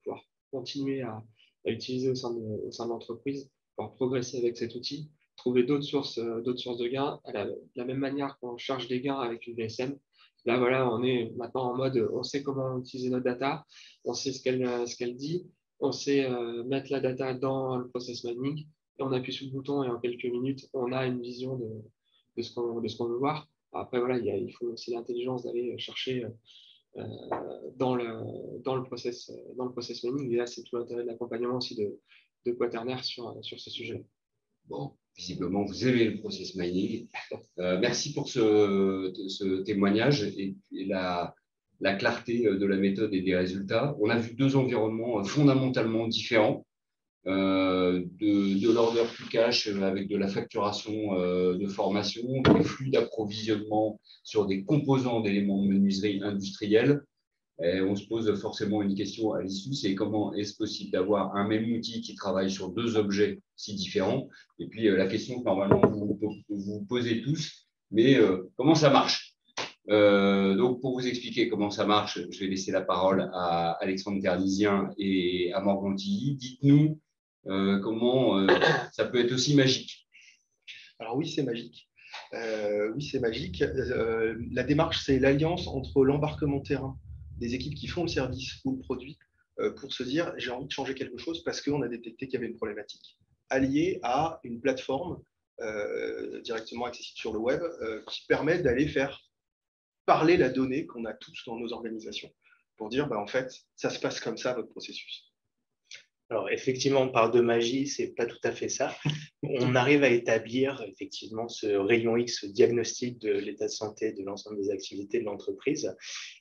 pouvoir continuer à utiliser au sein de l'entreprise, pouvoir progresser avec cet outil, trouver d'autres sources de gains, de la même manière qu'on cherche des gains avec une VSM. Là, voilà, on est maintenant en mode, on sait comment utiliser notre data, on sait ce qu'elle dit, on sait mettre la data dans le process mining, et on appuie sur le bouton et en quelques minutes, on a une vision de ce qu'on veut voir. Après, voilà, il faut aussi l'intelligence d'aller chercher dans le process mining. Et là, c'est tout l'intérêt de l'accompagnement aussi de Quaternaire sur ce sujet. Bon, visiblement, vous aimez le process mining. Merci pour ce témoignage et la clarté de la méthode et des résultats. On a vu deux environnements fondamentalement différents. De l'order to cash avec de la facturation de formation, des flux d'approvisionnement sur des composants d'éléments de menuiserie industrielle. Et on se pose forcément une question à l'issue, c'est comment est-ce possible d'avoir un même outil qui travaille sur deux objets si différents? Et puis la question que normalement vous posez tous, mais comment ça marche? Donc, pour vous expliquer comment ça marche, je vais laisser la parole à Alexandre Carnisien et à Morgan Tilly. Dites-nous comment ça peut être aussi magique. Alors oui, c'est magique. La démarche, c'est l'alliance entre l'embarquement terrain des équipes qui font le service ou le produit pour se dire j'ai envie de changer quelque chose parce qu'on a détecté qu'il y avait une problématique, alliée à une plateforme directement accessible sur le web qui permet d'aller faire parler la donnée qu'on a tous dans nos organisations pour dire en fait, ça se passe comme ça, votre processus. Alors, effectivement, on parle de magie, c'est pas tout à fait ça. On arrive à établir effectivement ce rayon X, ce diagnostic de l'état de santé de l'ensemble des activités de l'entreprise.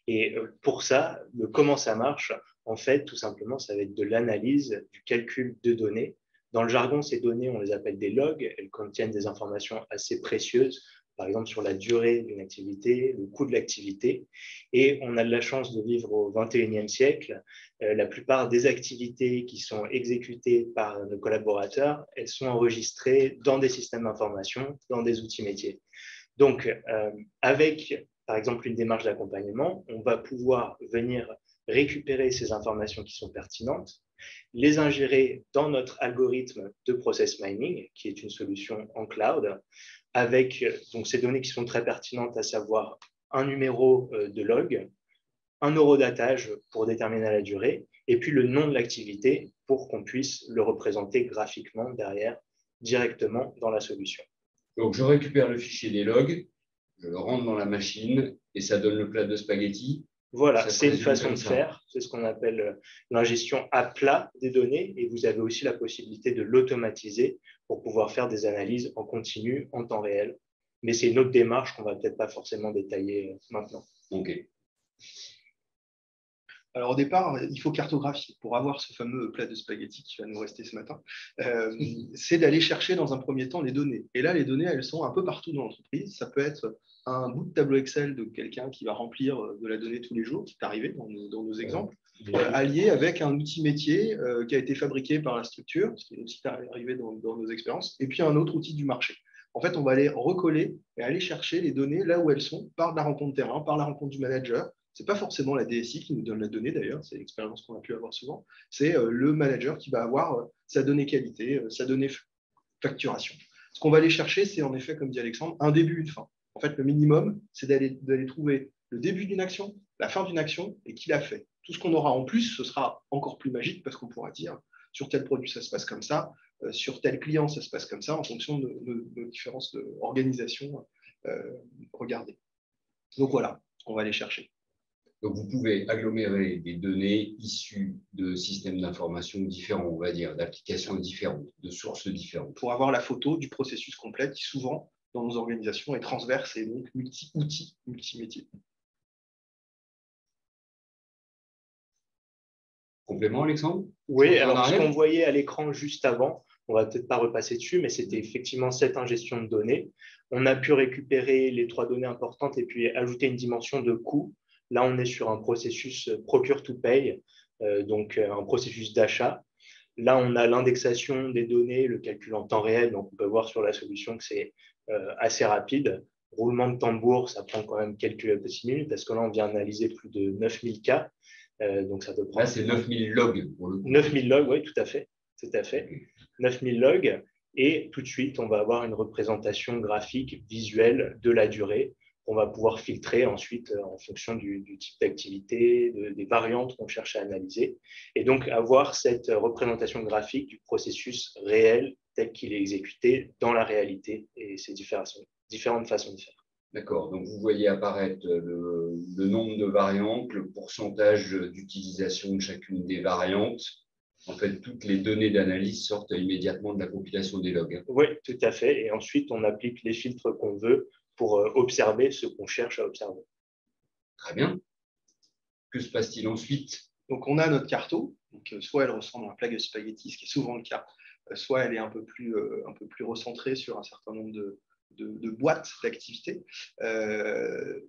Et pour ça, comment ça marche? En fait, tout simplement, ça va être de l'analyse, du calcul de données. Dans le jargon, ces données, on les appelle des logs. Elles contiennent des informations assez précieuses, par exemple sur la durée d'une activité, le coût de l'activité. Et on a de la chance de vivre au XXIe siècle. La plupart des activités qui sont exécutées par nos collaborateurs, elles sont enregistrées dans des systèmes d'information, dans des outils métiers. Donc, avec, par exemple, une démarche d'accompagnement, on va pouvoir venir récupérer ces informations qui sont pertinentes, les ingérer dans notre algorithme de process mining, qui est une solution en cloud, avec donc, ces données qui sont très pertinentes, à savoir un numéro de log, un eurodatage pour déterminer la durée, et puis le nom de l'activité pour qu'on puisse le représenter graphiquement derrière, directement dans la solution. Donc, je récupère le fichier des logs, je le rentre dans la machine et ça donne le plat de spaghetti. Voilà, c'est une façon de faire. C'est ce qu'on appelle l'ingestion à plat des données et vous avez aussi la possibilité de l'automatiser pour pouvoir faire des analyses en continu, en temps réel. Mais c'est une autre démarche qu'on ne va peut-être pas forcément détailler maintenant. OK. Alors au départ, il faut cartographier pour avoir ce fameux plat de spaghetti qui va nous rester ce matin. C'est d'aller chercher dans un premier temps les données. Et là, les données, elles sont un peu partout dans l'entreprise. Ça peut être un bout de tableau Excel de quelqu'un qui va remplir de la donnée tous les jours, qui est arrivé dans nos exemples, allié avec un outil métier qui a été fabriqué par la structure, ce qui est aussi arrivé dans nos expériences, et puis un autre outil du marché. En fait, on va aller recoller et aller chercher les données là où elles sont, par la rencontre terrain, par la rencontre du manager. Ce n'est pas forcément la DSI qui nous donne la donnée d'ailleurs, c'est l'expérience qu'on a pu avoir souvent, c'est le manager qui va avoir sa donnée qualité, sa donnée facturation. Ce qu'on va aller chercher, c'est en effet, comme dit Alexandre, un début, une fin. En fait, le minimum, c'est d'aller trouver le début d'une action, la fin d'une action et qui l'a fait. Tout ce qu'on aura en plus, ce sera encore plus magique parce qu'on pourra dire sur tel produit, ça se passe comme ça, sur tel client, ça se passe comme ça, en fonction de nos différences d'organisation. Regardez. Donc voilà ce qu'on va aller chercher. Donc, vous pouvez agglomérer des données issues de systèmes d'information différents, on va dire, d'applications différentes, de sources différentes. Pour avoir la photo du processus complet qui, souvent, dans nos organisations, est transverse et donc multi-outils, multi-métiers. Complément, Alexandre? Oui, alors ce qu'on voyait à l'écran juste avant, on ne va peut-être pas repasser dessus, mais c'était effectivement cette ingestion de données. On a pu récupérer les 3 données importantes et puis ajouter une dimension de coût. Là, on est sur un processus procure-to-pay, donc un processus d'achat. Là, on a l'indexation des données, le calcul en temps réel. Donc, on peut voir sur la solution que c'est assez rapide. Roulement de tambour, ça prend quand même quelques petites minutes parce que là, on vient analyser plus de 9000 cas. Donc, ça peut prendre… Là, c'est 9000 logs pour le coup. 9000 logs, oui, tout à fait. 9000 logs. Et tout de suite, on va avoir une représentation graphique, visuelle de la durée. On va pouvoir filtrer ensuite en fonction du type d'activité, des variantes qu'on cherche à analyser. Et donc, avoir cette représentation graphique du processus réel tel qu'il est exécuté dans la réalité et ces différentes façons de faire. D'accord. Donc, vous voyez apparaître le nombre de variantes, le pourcentage d'utilisation de chacune des variantes. En fait, toutes les données d'analyse sortent immédiatement de la compilation des logs. Oui, tout à fait. Et ensuite, on applique les filtres qu'on veut pour observer ce qu'on cherche à observer. Très bien. Que se passe-t-il ensuite? Donc, on a notre carto. Donc, soit elle ressemble à un plat de spaghetti, ce qui est souvent le cas, soit elle est un peu plus recentrée sur un certain nombre de boîtes d'activités.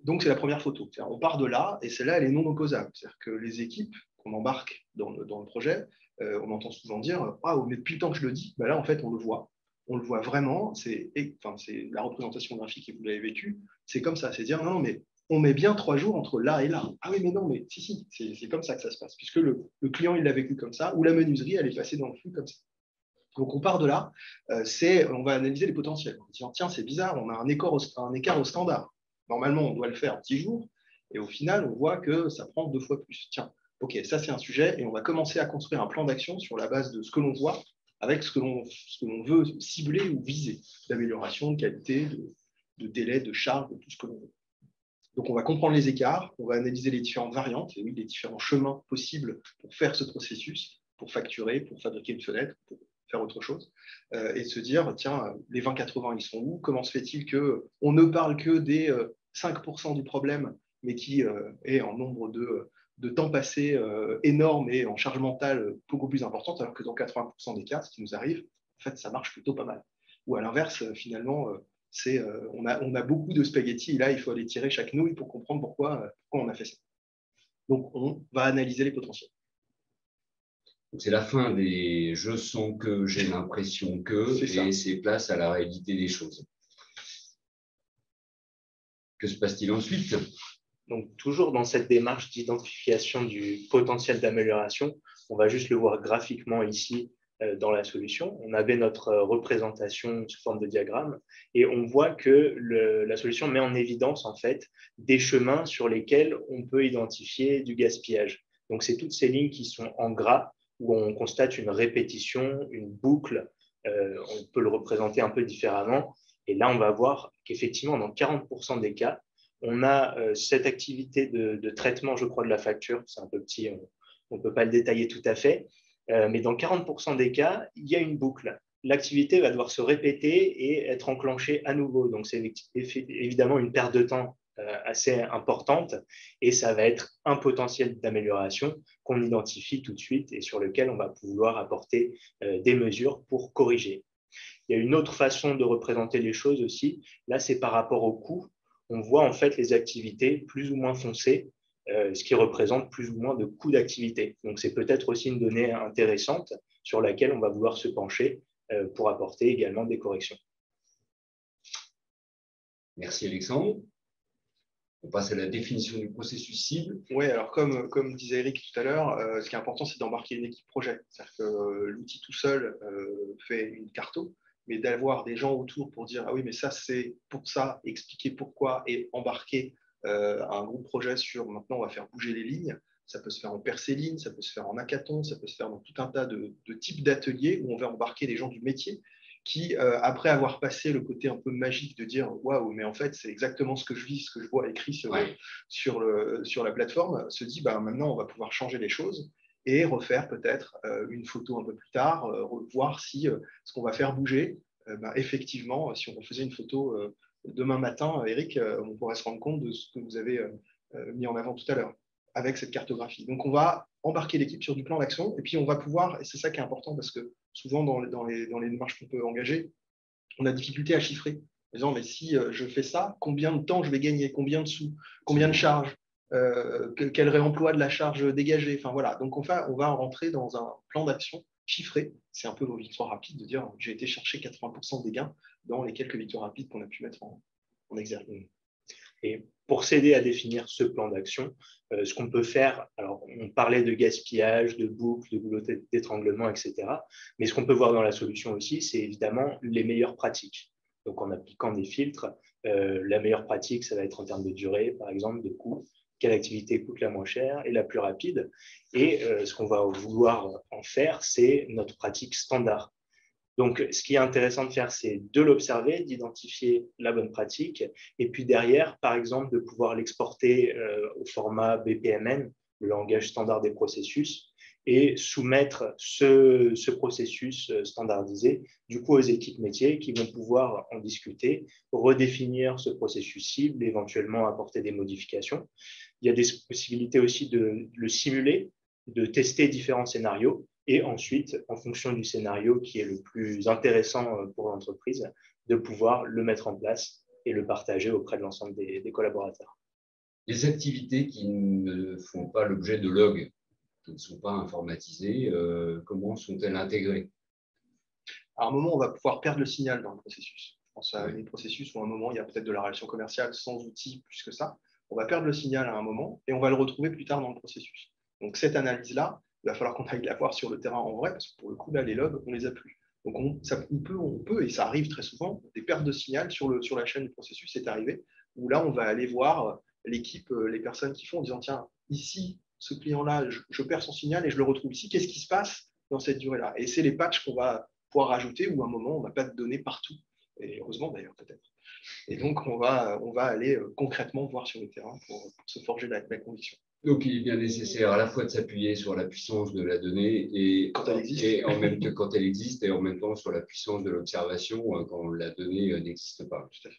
Donc, c'est la première photo. On part de là, et celle-là, elle est non opposable. C'est-à-dire que les équipes qu'on embarque dans le projet, on entend souvent dire « Ah, mais depuis le temps que je le dis, là, en fait, on le voit. On le voit vraiment, c'est la représentation graphique et vous l'avez vécu, c'est comme ça, c'est dire non, mais on met bien 3 jours entre là et là. Ah oui, mais non, mais si, c'est comme ça que ça se passe, puisque le client, il l'a vécu comme ça, ou la menuiserie, elle est passée dans le flux comme ça. Donc, on part de là, on va analyser les potentiels, en disant tiens, c'est bizarre, on a un écart au standard. Normalement, on doit le faire en 10 jours, et au final, on voit que ça prend 2 fois plus. Tiens, OK, ça c'est un sujet et on va commencer à construire un plan d'action sur la base de ce que l'on voit avec ce que l'on veut cibler ou viser, d'amélioration, de qualité, de délai, de charge, de tout ce que l'on veut. Donc on va comprendre les écarts, on va analyser les différentes variantes, et oui, les différents chemins possibles pour faire ce processus, pour facturer, pour fabriquer une fenêtre, pour faire autre chose, et se dire, tiens, les 20-80, ils sont où? Comment se fait-il qu'on ne parle que des 5% du problème, mais qui est en nombre de temps passé énorme et en charge mentale beaucoup plus importante, alors que dans 80% des cas, ce qui nous arrive, en fait, ça marche plutôt pas mal. Ou à l'inverse, finalement, on a beaucoup de spaghettis et là, il faut aller tirer chaque nouille pour comprendre pourquoi on a fait ça. Donc, on va analyser les potentiels. C'est la fin des je sens que, j'ai l'impression que, et c'est place à la réalité des choses. Que se passe-t-il ensuite? Donc, toujours dans cette démarche d'identification du potentiel d'amélioration, on va juste le voir graphiquement ici dans la solution. On avait notre représentation sous forme de diagramme et on voit que la solution met en évidence en fait des chemins sur lesquels on peut identifier du gaspillage. Donc, c'est toutes ces lignes qui sont en gras où on constate une répétition, une boucle. On peut le représenter un peu différemment. Et là, on va voir qu'effectivement, dans 40% des cas, on a cette activité de traitement, je crois, de la facture. C'est un peu petit, on ne peut pas le détailler tout à fait. Mais dans 40% des cas, il y a une boucle. L'activité va devoir se répéter et être enclenchée à nouveau. Donc, c'est évidemment une perte de temps assez importante et ça va être un potentiel d'amélioration qu'on identifie tout de suite et sur lequel on va pouvoir apporter des mesures pour corriger. Il y a une autre façon de représenter les choses aussi. Là, c'est par rapport au coût. On voit en fait les activités plus ou moins foncées, ce qui représente plus ou moins de coûts d'activité. Donc, c'est peut-être aussi une donnée intéressante sur laquelle on va vouloir se pencher pour apporter également des corrections. Merci Alexandre. On passe à la définition du processus cible. Oui, alors comme disait Eric tout à l'heure, ce qui est important, c'est d'embarquer une équipe projet. C'est-à-dire que l'outil tout seul fait une carto, mais d'avoir des gens autour pour dire « Ah oui, mais ça, c'est pour ça, expliquer pourquoi et embarquer un groupe projet sur maintenant, on va faire bouger les lignes ». Ça peut se faire en percéline, ça peut se faire en hackathon, ça peut se faire dans tout un tas de types d'ateliers où on va embarquer les gens du métier qui, après avoir passé le côté un peu magique de dire « Waouh, mais en fait, c'est exactement ce que je vis, ce que je vois écrit sur la plateforme », se dit bah, « Maintenant, on va pouvoir changer les choses et refaire peut-être une photo un peu plus tard, voir si ce qu'on va faire bouger, effectivement, si on refaisait une photo demain matin, Eric, on pourrait se rendre compte de ce que vous avez mis en avant tout à l'heure avec cette cartographie. » Donc, on va embarquer l'équipe sur du plan d'action et puis on va pouvoir, et c'est ça qui est important parce que souvent dans les démarches qu'on peut engager, on a difficulté à chiffrer. En disant, mais si je fais ça, combien de temps je vais gagner, combien de sous, combien de charges, quel réemploi de la charge dégagée. Enfin, voilà. Donc, on va rentrer dans un plan d'action chiffré. C'est un peu vos victoires rapides de dire, j'ai été chercher 80% des gains dans les quelques victoires rapides qu'on a pu mettre en exergue. Et pour s'aider à définir ce plan d'action, ce qu'on peut faire, alors on parlait de gaspillage, de boucles, de goulot d'étranglement, etc. Mais ce qu'on peut voir dans la solution aussi, c'est évidemment les meilleures pratiques. Donc en appliquant des filtres, la meilleure pratique, ça va être en termes de durée, par exemple, de coût, quelle activité coûte la moins chère et la plus rapide. Et ce qu'on va vouloir en faire, c'est notre pratique standard. Donc, ce qui est intéressant de faire, c'est de l'observer, d'identifier la bonne pratique, et puis derrière, par exemple, de pouvoir l'exporter au format BPMN, le langage standard des processus, et soumettre ce processus standardisé, du coup, aux équipes métiers qui vont pouvoir en discuter, redéfinir ce processus cible, éventuellement apporter des modifications. Il y a des possibilités aussi de le simuler, de tester différents scénarios, et ensuite, en fonction du scénario qui est le plus intéressant pour l'entreprise, de pouvoir le mettre en place et le partager auprès de l'ensemble des collaborateurs. Les activités qui ne font pas l'objet de log, qui ne sont pas informatisées, comment sont-elles intégrées? À un moment, on va pouvoir perdre le signal dans le processus. Je pense à des processus où à un moment, il y a peut-être de la relation commerciale sans outils plus que ça. On va perdre le signal à un moment et on va le retrouver plus tard dans le processus. Donc, cette analyse-là, il va falloir qu'on aille la voir sur le terrain en vrai, parce que pour le coup, là, les logs, on les a plus. Donc, on peut, et ça arrive très souvent, des pertes de signal sur la chaîne du processus est arrivé, où là, on va aller voir l'équipe, les personnes qui font, en disant, tiens, ici, ce client-là, je perds son signal et je le retrouve ici. Qu'est-ce qui se passe dans cette durée-là? Et c'est les patchs qu'on va pouvoir rajouter où à un moment, on n'a pas de données partout. Et heureusement d'ailleurs, peut-être. Et donc, on va aller concrètement voir sur le terrain pour se forger la conviction. Donc, il est bien nécessaire à la fois de s'appuyer sur la puissance de la donnée et quand elle existe, et en même temps quand elle existe, et en même temps sur la puissance de l'observation quand la donnée n'existe pas. Tout à fait.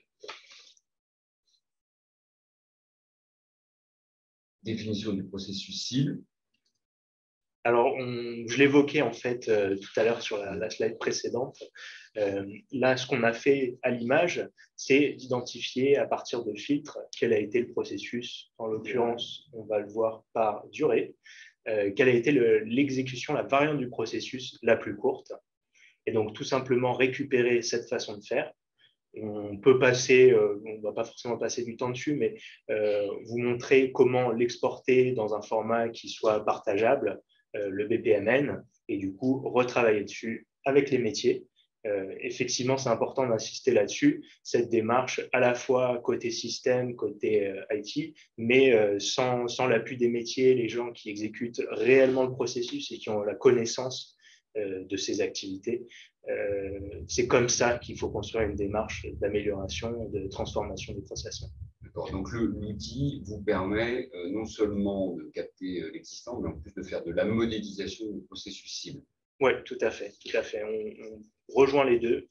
Définition du processus cible. Alors, je l'évoquais en fait tout à l'heure sur la slide précédente. Là, ce qu'on a fait à l'image, c'est d'identifier à partir de filtres quel a été le processus. En l'occurrence, on va le voir par durée. Quelle a été l'exécution, la variante du processus la plus courte. Et donc, tout simplement récupérer cette façon de faire. On peut passer, on ne va pas forcément passer du temps dessus, mais vous montrer comment l'exporter dans un format qui soit partageable, le BPMN, et du coup retravailler dessus avec les métiers. Effectivement, c'est important d'insister là-dessus, cette démarche à la fois côté système, côté IT, mais sans l'appui des métiers, les gens qui exécutent réellement le processus et qui ont la connaissance de ces activités. C'est comme ça qu'il faut construire une démarche d'amélioration, de transformation des processus. Donc l'outil vous permet non seulement de capter l'existant, mais en plus de faire de la modélisation du processus cible. Oui, tout à fait. Tout à fait. On rejoint les deux.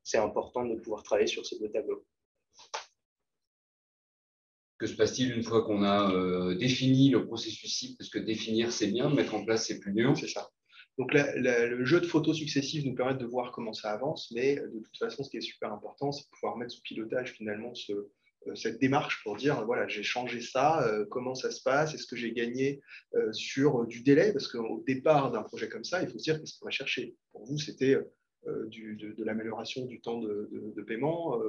C'est important de pouvoir travailler sur ces deux tableaux. Que se passe-t-il une fois qu'on a défini le processus cible? Parce que définir, c'est bien, mettre en place, c'est plus dur. C'est ça. Donc le jeu de photos successives nous permet de voir comment ça avance, mais de toute façon, ce qui est super important, c'est de pouvoir mettre sous pilotage finalement cette démarche pour dire, voilà, j'ai changé ça, comment ça se passe, est-ce que j'ai gagné sur du délai, parce qu'au départ d'un projet comme ça, il faut se dire qu'est-ce qu'on va chercher. Pour vous, c'était de l'amélioration du temps de paiement.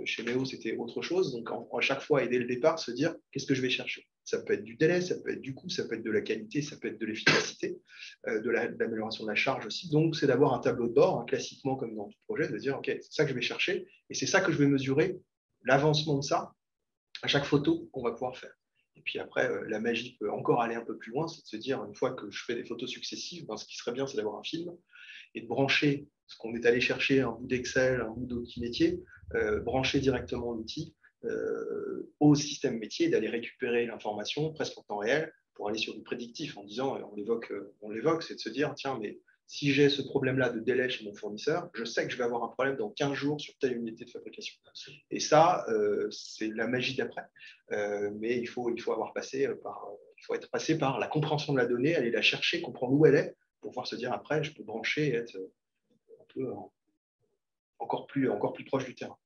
Chez Méo, c'était autre chose. Donc, à chaque fois, et dès le départ, se dire qu'est-ce que je vais chercher. Ça peut être du délai, ça peut être du coût, ça peut être de la qualité, ça peut être de l'efficacité, de l'amélioration de la charge aussi. Donc, c'est d'avoir un tableau de bord, classiquement comme dans tout projet, de dire, OK, c'est ça que je vais chercher et c'est ça que je vais mesurer, l'avancement de ça à chaque photo qu'on va pouvoir faire. Et puis après, la magie peut encore aller un peu plus loin, c'est de se dire, une fois que je fais des photos successives, ce qui serait bien, c'est d'avoir un film et de brancher ce qu'on est allé chercher, un bout d'Excel, un bout d'outil métier, brancher directement l'outil au système métier, d'aller récupérer l'information presque en temps réel pour aller sur du prédictif en disant, on l'évoque, c'est de se dire, tiens, mais si j'ai ce problème-là de délai chez mon fournisseur, je sais que je vais avoir un problème dans 15 jours sur telle unité de fabrication. Et ça, c'est la magie d'après. Mais il faut être passé par la compréhension de la donnée, aller la chercher, comprendre où elle est, pour pouvoir se dire après, je peux brancher et être un peu encore plus proche du terrain.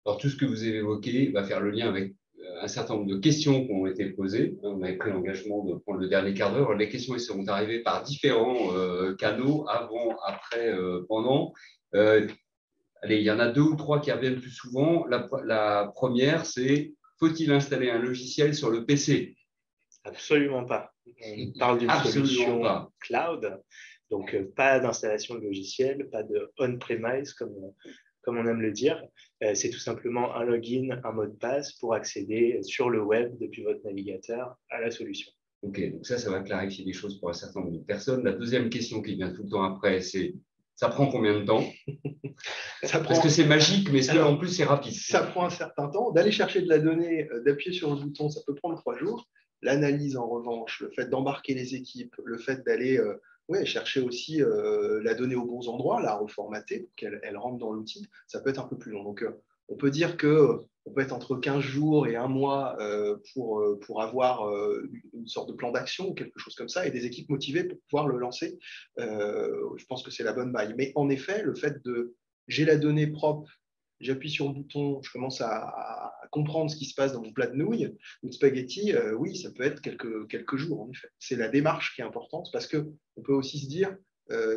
Alors, tout ce que vous avez évoqué va faire le lien avec un certain nombre de questions qui ont été posées. On avait pris l'engagement de prendre le dernier quart d'heure. Les questions sont arrivées par différents canaux, avant, après, pendant. Allez, il y en a 2 ou 3 qui reviennent plus souvent. La première, c'est faut-il installer un logiciel sur le PC? Absolument pas. On parle d'une solution cloud, donc pas d'installation de logiciel, pas de on-premise comme on aime le dire. C'est tout simplement un login, un mot de passe pour accéder sur le web depuis votre navigateur à la solution. Ok, donc ça va clarifier des choses pour un certain nombre de personnes. La deuxième question qui vient tout le temps après, c'est ça prend combien de temps? Parce que c'est magique, mais en plus c'est rapide. Ça prend un certain temps. D'aller chercher de la donnée, d'appuyer sur le bouton, ça peut prendre 3 jours. L'analyse, en revanche, le fait d'embarquer les équipes, le fait d'aller chercher aussi la donnée aux bons endroits, la reformater pour qu'elle rentre dans l'outil, ça peut être un peu plus long. Donc, on peut dire qu'on peut être entre 15 jours et 1 mois pour avoir une sorte de plan d'action ou quelque chose comme ça et des équipes motivées pour pouvoir le lancer. Je pense que c'est la bonne maille. Mais en effet, le fait j'ai la donnée propre, j'appuie sur le bouton, je commence à comprendre ce qui se passe dans mon plat de nouilles ou de spaghettis, oui, ça peut être quelques jours, en effet. C'est la démarche qui est importante parce qu'on peut aussi se dire,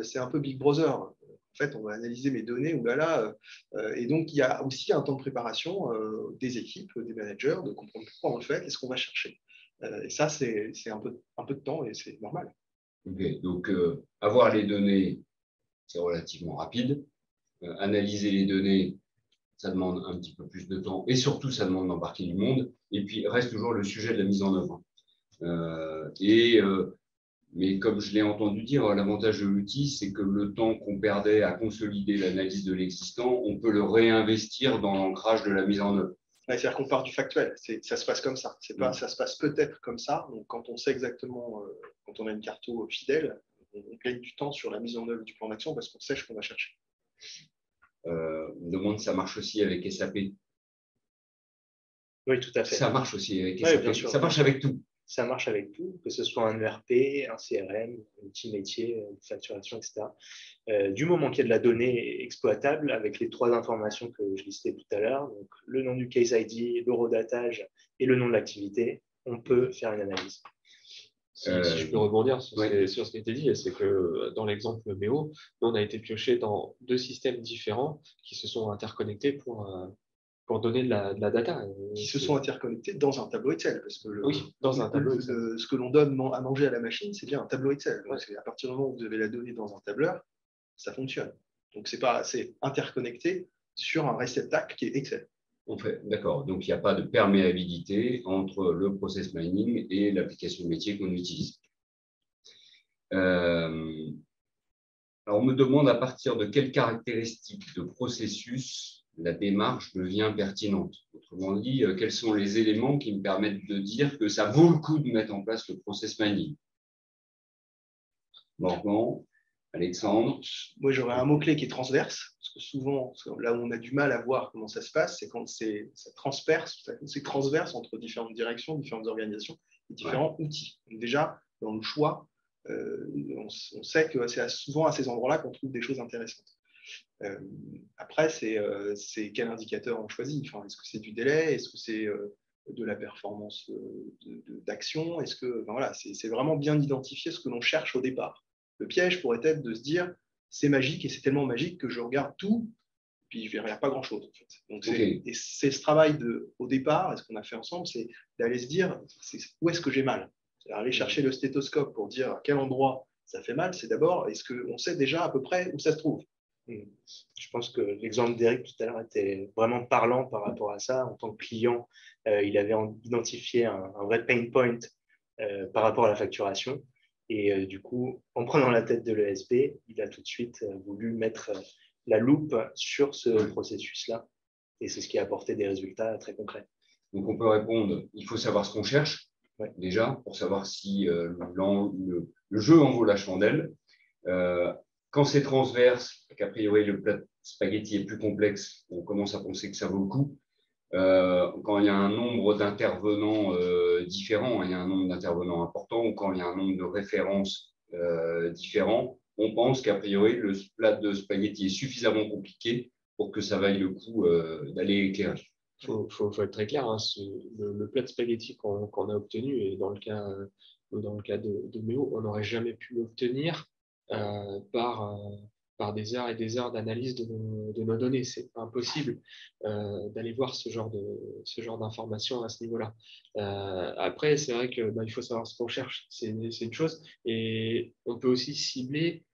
c'est un peu Big Brother. En fait, on va analyser mes données, et donc il y a aussi un temps de préparation des équipes, des managers, de comprendre pourquoi on le fait, qu'est-ce qu'on va chercher. Et ça, c'est un peu de temps et c'est normal. Okay, donc, avoir les données, c'est relativement rapide. Analyser les données, ça demande un petit peu plus de temps et surtout, ça demande d'embarquer du monde. Et puis, reste toujours le sujet de la mise en œuvre. Mais comme je l'ai entendu dire, l'avantage de l'outil, c'est que le temps qu'on perdait à consolider l'analyse de l'existant, on peut le réinvestir dans l'ancrage de la mise en œuvre. C'est-à-dire qu'on part du factuel, ça se passe comme ça. Ça se passe peut-être comme ça. Donc, quand on sait exactement, quand on a une carto fidèle, on gagne du temps sur la mise en œuvre du plan d'action parce qu'on sait ce qu'on va chercher. On me demande si ça marche aussi avec SAP. Oui, tout à fait. Ça marche aussi avec Oui, SAP. bien sûr. Ça marche avec tout. Ça marche avec tout, que ce soit un ERP, un CRM, un outil métier, une facturation, etc. Du moment qu'il y a de la donnée exploitable, avec les 3 informations que je listais tout à l'heure, donc le nom du case ID, l'eurodatage et le nom de l'activité, on peut faire une analyse. Si je peux rebondir sur ce qui a été dit, c'est que dans l'exemple Méo, on a été pioché dans 2 systèmes différents qui se sont interconnectés pour donner de la data. Qui se sont interconnectés dans un tableau Excel. Parce que dans un tableau Excel. Ce que l'on donne à manger à la machine, c'est bien un tableau Excel. Donc, à partir du moment où vous avez la donnée dans un tableur, ça fonctionne. Donc, c'est interconnecté sur un réceptacle qui est Excel. D'accord. Donc, il n'y a pas de perméabilité entre le process mining et l'application métier qu'on utilise. Alors, on me demande à partir de quelles caractéristiques de processus la démarche devient pertinente. Autrement dit, quels sont les éléments qui me permettent de dire que ça vaut le coup de mettre en place le process mining? Morgan, Alexandre. Moi, j'aurais un mot-clé qui est transverse, parce que souvent, là où on a du mal à voir comment ça se passe, c'est quand ça transperce, c'est transverse entre différentes directions, différentes organisations et différents outils. Donc déjà, dans le choix, on sait que c'est souvent à ces endroits-là qu'on trouve des choses intéressantes. Après, c'est quel indicateur on choisit. Est-ce que c'est du délai? Est-ce que c'est de la performance d'action? Est-ce que, c'est vraiment bien identifier ce que l'on cherche au départ. Le piège pourrait être de se dire c'est magique et c'est tellement magique que je regarde tout, puis je ne verrai pas grand-chose. En fait. Donc, et c'est ce travail au départ, et ce qu'on a fait ensemble, c'est d'aller se dire où est-ce que j'ai mal. Aller chercher le stéthoscope pour dire à quel endroit ça fait mal, c'est d'abord est-ce qu'on sait déjà à peu près où ça se trouve. Je pense que l'exemple d'Eric tout à l'heure était vraiment parlant par rapport à ça. En tant que client, il avait identifié un vrai pain point par rapport à la facturation. Et du coup, en prenant la tête de l'ESB, il a tout de suite voulu mettre la loupe sur ce processus-là. Et c'est ce qui a apporté des résultats très concrets. Donc, on peut répondre, il faut savoir ce qu'on cherche, déjà, pour savoir si le jeu en vaut la chandelle. Quand c'est transverse, qu'a priori le plat de spaghetti est plus complexe, on commence à penser que ça vaut le coup. Quand il y a un nombre d'intervenants différents, il y a un nombre d'intervenants importants, ou quand il y a un nombre de références différents, on pense qu'a priori le plat de spaghetti est suffisamment compliqué pour que ça vaille le coup d'aller éclairer. Il faut être très clair, le plat de spaghetti qu'on a obtenu, et dans le cas de Méo, on n'aurait jamais pu l'obtenir par des heures et des heures d'analyse de nos données. C'est impossible d'aller voir ce genre d'informations à ce niveau-là. Après, c'est vrai que il faut savoir ce qu'on cherche, c'est une chose, et on peut aussi cibler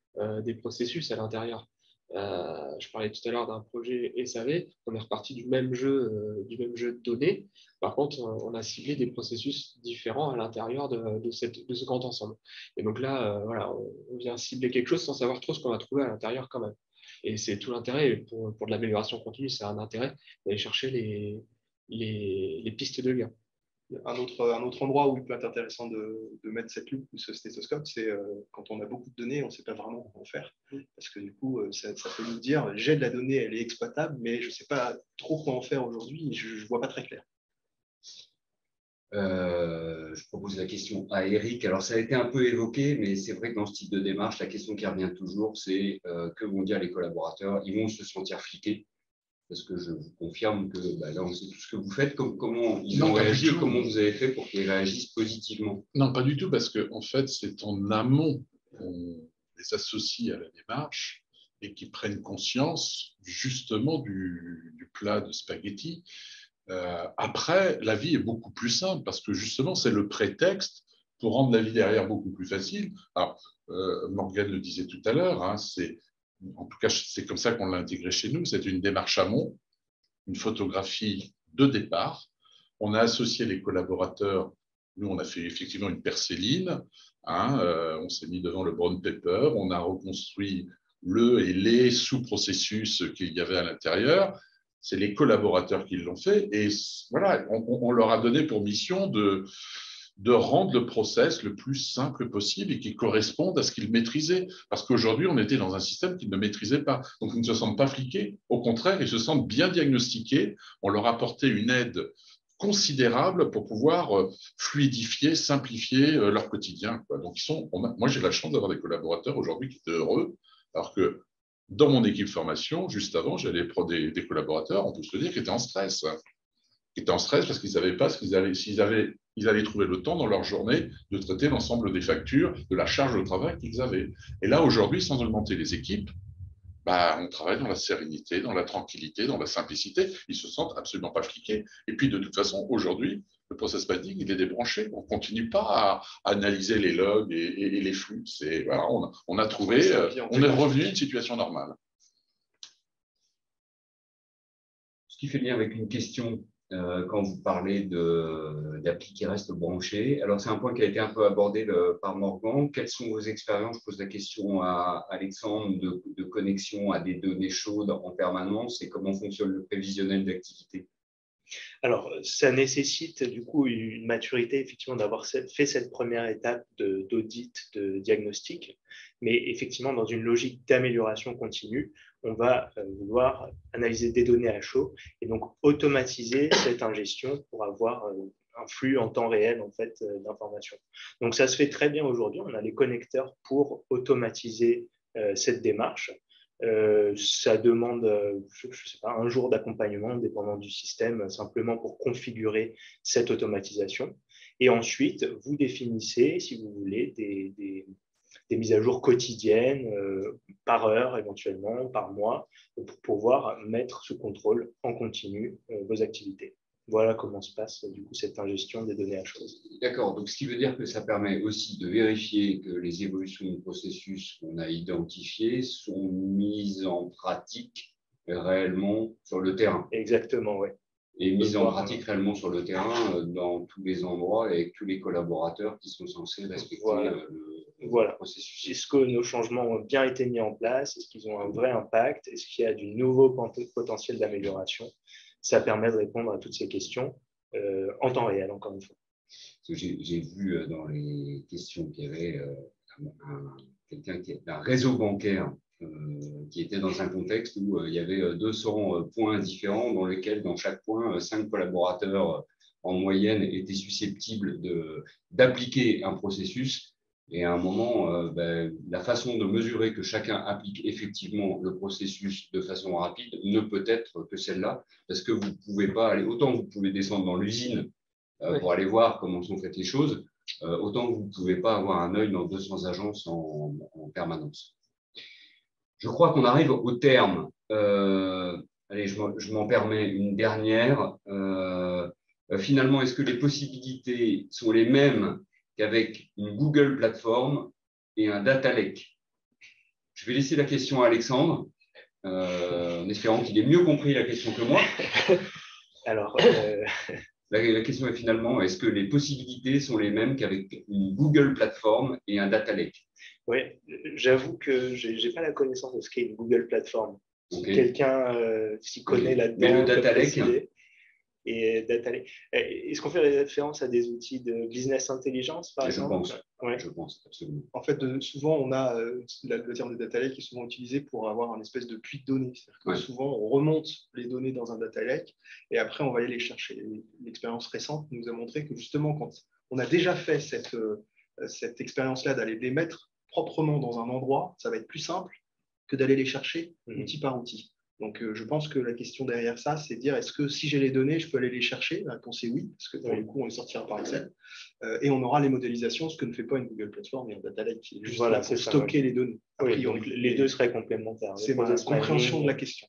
des processus à l'intérieur. Je parlais tout à l'heure d'un projet SAV, on est reparti du même jeu de données. Par contre, on a ciblé des processus différents à l'intérieur de ce grand ensemble. Et donc là, on vient cibler quelque chose sans savoir trop ce qu'on va trouver à l'intérieur quand même. Et c'est tout l'intérêt, pour de l'amélioration continue, c'est un intérêt d'aller chercher les pistes de lien. Un autre endroit où il peut être intéressant de mettre cette loupe ou ce stéthoscope, c'est quand on a beaucoup de données, on ne sait pas vraiment comment faire. Parce que du coup, ça peut nous dire, j'ai de la donnée, elle est exploitable, mais je ne sais pas trop quoi en faire aujourd'hui, je ne vois pas très clair. Je propose la question à Eric. Alors, ça a été un peu évoqué, mais c'est vrai que dans ce type de démarche, la question qui revient toujours, c'est que vont dire les collaborateurs? Ils vont se sentir fliqués. Parce que je vous confirme que là, on sait tout ce que vous faites. Comment ils ont réagi et comment vous avez fait pour qu'ils réagissent positivement? Non, pas du tout, parce qu'en fait, c'est en amont qu'on les associe à la démarche et qu'ils prennent conscience justement du plat de spaghetti. Après, la vie est beaucoup plus simple parce que justement, c'est le prétexte pour rendre la vie derrière beaucoup plus facile. Alors, Morgane le disait tout à l'heure, en tout cas, c'est comme ça qu'on l'a intégré chez nous, c'est une démarche amont. une photographie de départ. On a associé les collaborateurs. Nous, on a fait effectivement une percéline. On s'est mis devant le brown paper. On a reconstruit le et les sous-processus qu'il y avait à l'intérieur. C'est les collaborateurs qui l'ont fait. Et voilà, on leur a donné pour mission de rendre le process le plus simple possible et qui corresponde à ce qu'ils maîtrisaient. Parce qu'aujourd'hui, on était dans un système qu'ils ne maîtrisaient pas. Donc, ils ne se sentent pas fliqués. Au contraire, ils se sentent bien diagnostiqués. On leur a apporté une aide considérable pour pouvoir fluidifier, simplifier leur quotidien. Donc, moi, j'ai la chance d'avoir des collaborateurs aujourd'hui qui étaient heureux, alors que dans mon équipe formation, juste avant, j'avais des collaborateurs, on peut se le dire, qui étaient en stress. Qui étaient en stress parce qu'ils ne savaient pas s'ils allaient trouver le temps dans leur journée de traiter l'ensemble des factures, de la charge de travail qu'ils avaient. Et là, aujourd'hui, sans augmenter les équipes, on travaille dans la sérénité, dans la tranquillité, dans la simplicité. Ils ne se sentent absolument pas fliqués. Et puis, de toute façon, aujourd'hui, le process mapping, il est débranché. On ne continue pas à analyser les logs et les flux. Voilà, on a trouvé, on est revenu à une situation normale. Ce qui fait lien avec une question quand vous parlez d'appli qui restent branchées. Alors, c'est un point qui a été un peu abordé par Morgan. Quelles sont vos expériences? Je pose la question à Alexandre de connexion à des données chaudes en permanence et comment fonctionne le prévisionnel d'activité? Alors, ça nécessite du coup une maturité, effectivement, d'avoir fait cette première étape d'audit, de diagnostic. Mais effectivement, dans une logique d'amélioration continue, on va vouloir analyser des données à chaud et donc automatiser cette ingestion pour avoir un flux en temps réel en fait, d'informations. Donc, ça se fait très bien aujourd'hui. On a les connecteurs pour automatiser cette démarche. Ça demande, je sais pas, un jour d'accompagnement dépendant du système, simplement pour configurer cette automatisation. Et ensuite, vous définissez, si vous voulez, des mises à jour quotidiennes, par heure éventuellement, par mois, pour pouvoir mettre sous contrôle en continu vos activités. Voilà comment se passe du coup cette ingestion des données à chaud. D'accord, donc ce qui veut dire que ça permet aussi de vérifier que les évolutions du processus qu'on a identifiées sont mises en pratique réellement sur le terrain. Exactement, oui. Et mises en pratique réellement sur le terrain dans tous les endroits et avec tous les collaborateurs qui sont censés respecter le processus. Est-ce que nos changements ont bien été mis en place? Est-ce qu'ils ont un vrai impact? Est-ce qu'il y a du nouveau potentiel d'amélioration? Ça permet de répondre à toutes ces questions en temps réel, encore une fois. J'ai vu dans les questions qu'il y avait quelqu'un d'un réseau bancaire qui était dans un contexte où il y avait 200 points différents dans lesquels, dans chaque point, 5 collaborateurs en moyenne étaient susceptibles d'appliquer un processus. Et à un moment, la façon de mesurer que chacun applique effectivement le processus de façon rapide ne peut être que celle-là, parce que vous ne pouvez pas aller, autant vous pouvez descendre dans l'usine pour aller voir comment sont faites les choses, autant que vous ne pouvez pas avoir un œil dans 200 agences en permanence. Je crois qu'on arrive au terme. Allez, je m'en permets une dernière. Finalement, est-ce que les possibilités sont les mêmes qu'avec une Google plateforme et un data lake? Je vais laisser la question à Alexandre, en espérant qu'il ait mieux compris la question que moi. Alors, la question est finalement, est-ce que les possibilités sont les mêmes qu'avec une Google plateforme et un data lake? Oui, j'avoue que je n'ai pas la connaissance de ce qu'est une Google plateforme. Si quelqu'un s'y connaît là-dedans, mais le data lake, et data lake. Est-ce qu'on fait référence à des outils de business intelligence, par exemple? Je pense, absolument. En fait, souvent, on a le terme de data lake qui est souvent utilisé pour avoir un espèce de puits de données. C'est-à-dire que souvent, on remonte les données dans un data lake et après, on va aller les chercher. L'expérience récente nous a montré que justement, quand on a déjà fait cette expérience-là d'aller les mettre proprement dans un endroit, ça va être plus simple que d'aller les chercher outil par outil. Donc, je pense que la question derrière ça, c'est de dire, est-ce que si j'ai les données, je peux aller les chercher? La réponse est oui, parce que pour le coup, on les sortira par Excel. Et on aura les modélisations, ce que ne fait pas une Google Plateforme et un data lake, qui est juste là pour stocker les données. Oui, donc les deux seraient complémentaires. C'est ma compréhension de la question.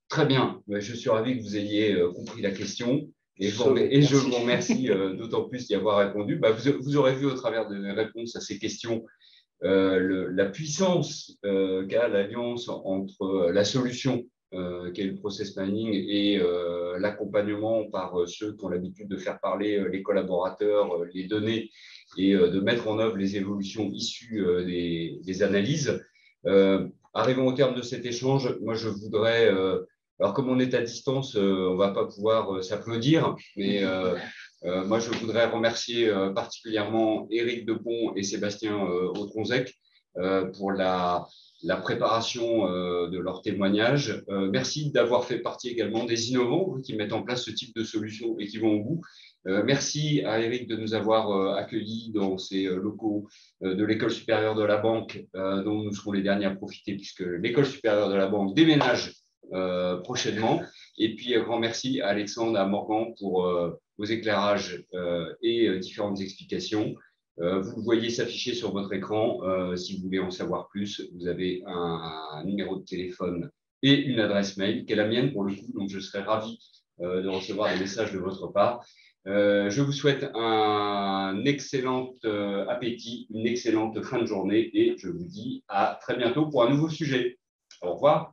Très bien. Je suis ravi que vous ayez compris la question. Et je vous remercie d'autant plus d'y avoir répondu. Vous aurez vu au travers des réponses à ces questions la puissance qu'a l'alliance entre la solution qu'est le process mining et l'accompagnement par ceux qui ont l'habitude de faire parler les collaborateurs, les données et de mettre en œuvre les évolutions issues des analyses. Arrivons au terme de cet échange. Moi, je voudrais, alors comme on est à distance, on ne va pas pouvoir s'applaudir, mais moi, je voudrais remercier particulièrement Éric Depont et Sébastien Autronzec pour la préparation de leur témoignage. Merci d'avoir fait partie également des innovants qui mettent en place ce type de solutions et qui vont au bout. Merci à Éric de nous avoir accueillis dans ces locaux de l'École supérieure de la banque, dont nous serons les derniers à profiter puisque l'École supérieure de la banque déménage prochainement. Et puis, grand merci à Alexandre, à Morgan pour vos éclairages et différentes explications. Vous le voyez s'afficher sur votre écran. Si vous voulez en savoir plus, vous avez un numéro de téléphone et une adresse mail qui est la mienne pour le coup. Donc, je serai ravi de recevoir des messages de votre part. Je vous souhaite un excellent appétit, une excellente fin de journée et je vous dis à très bientôt pour un nouveau sujet. Au revoir.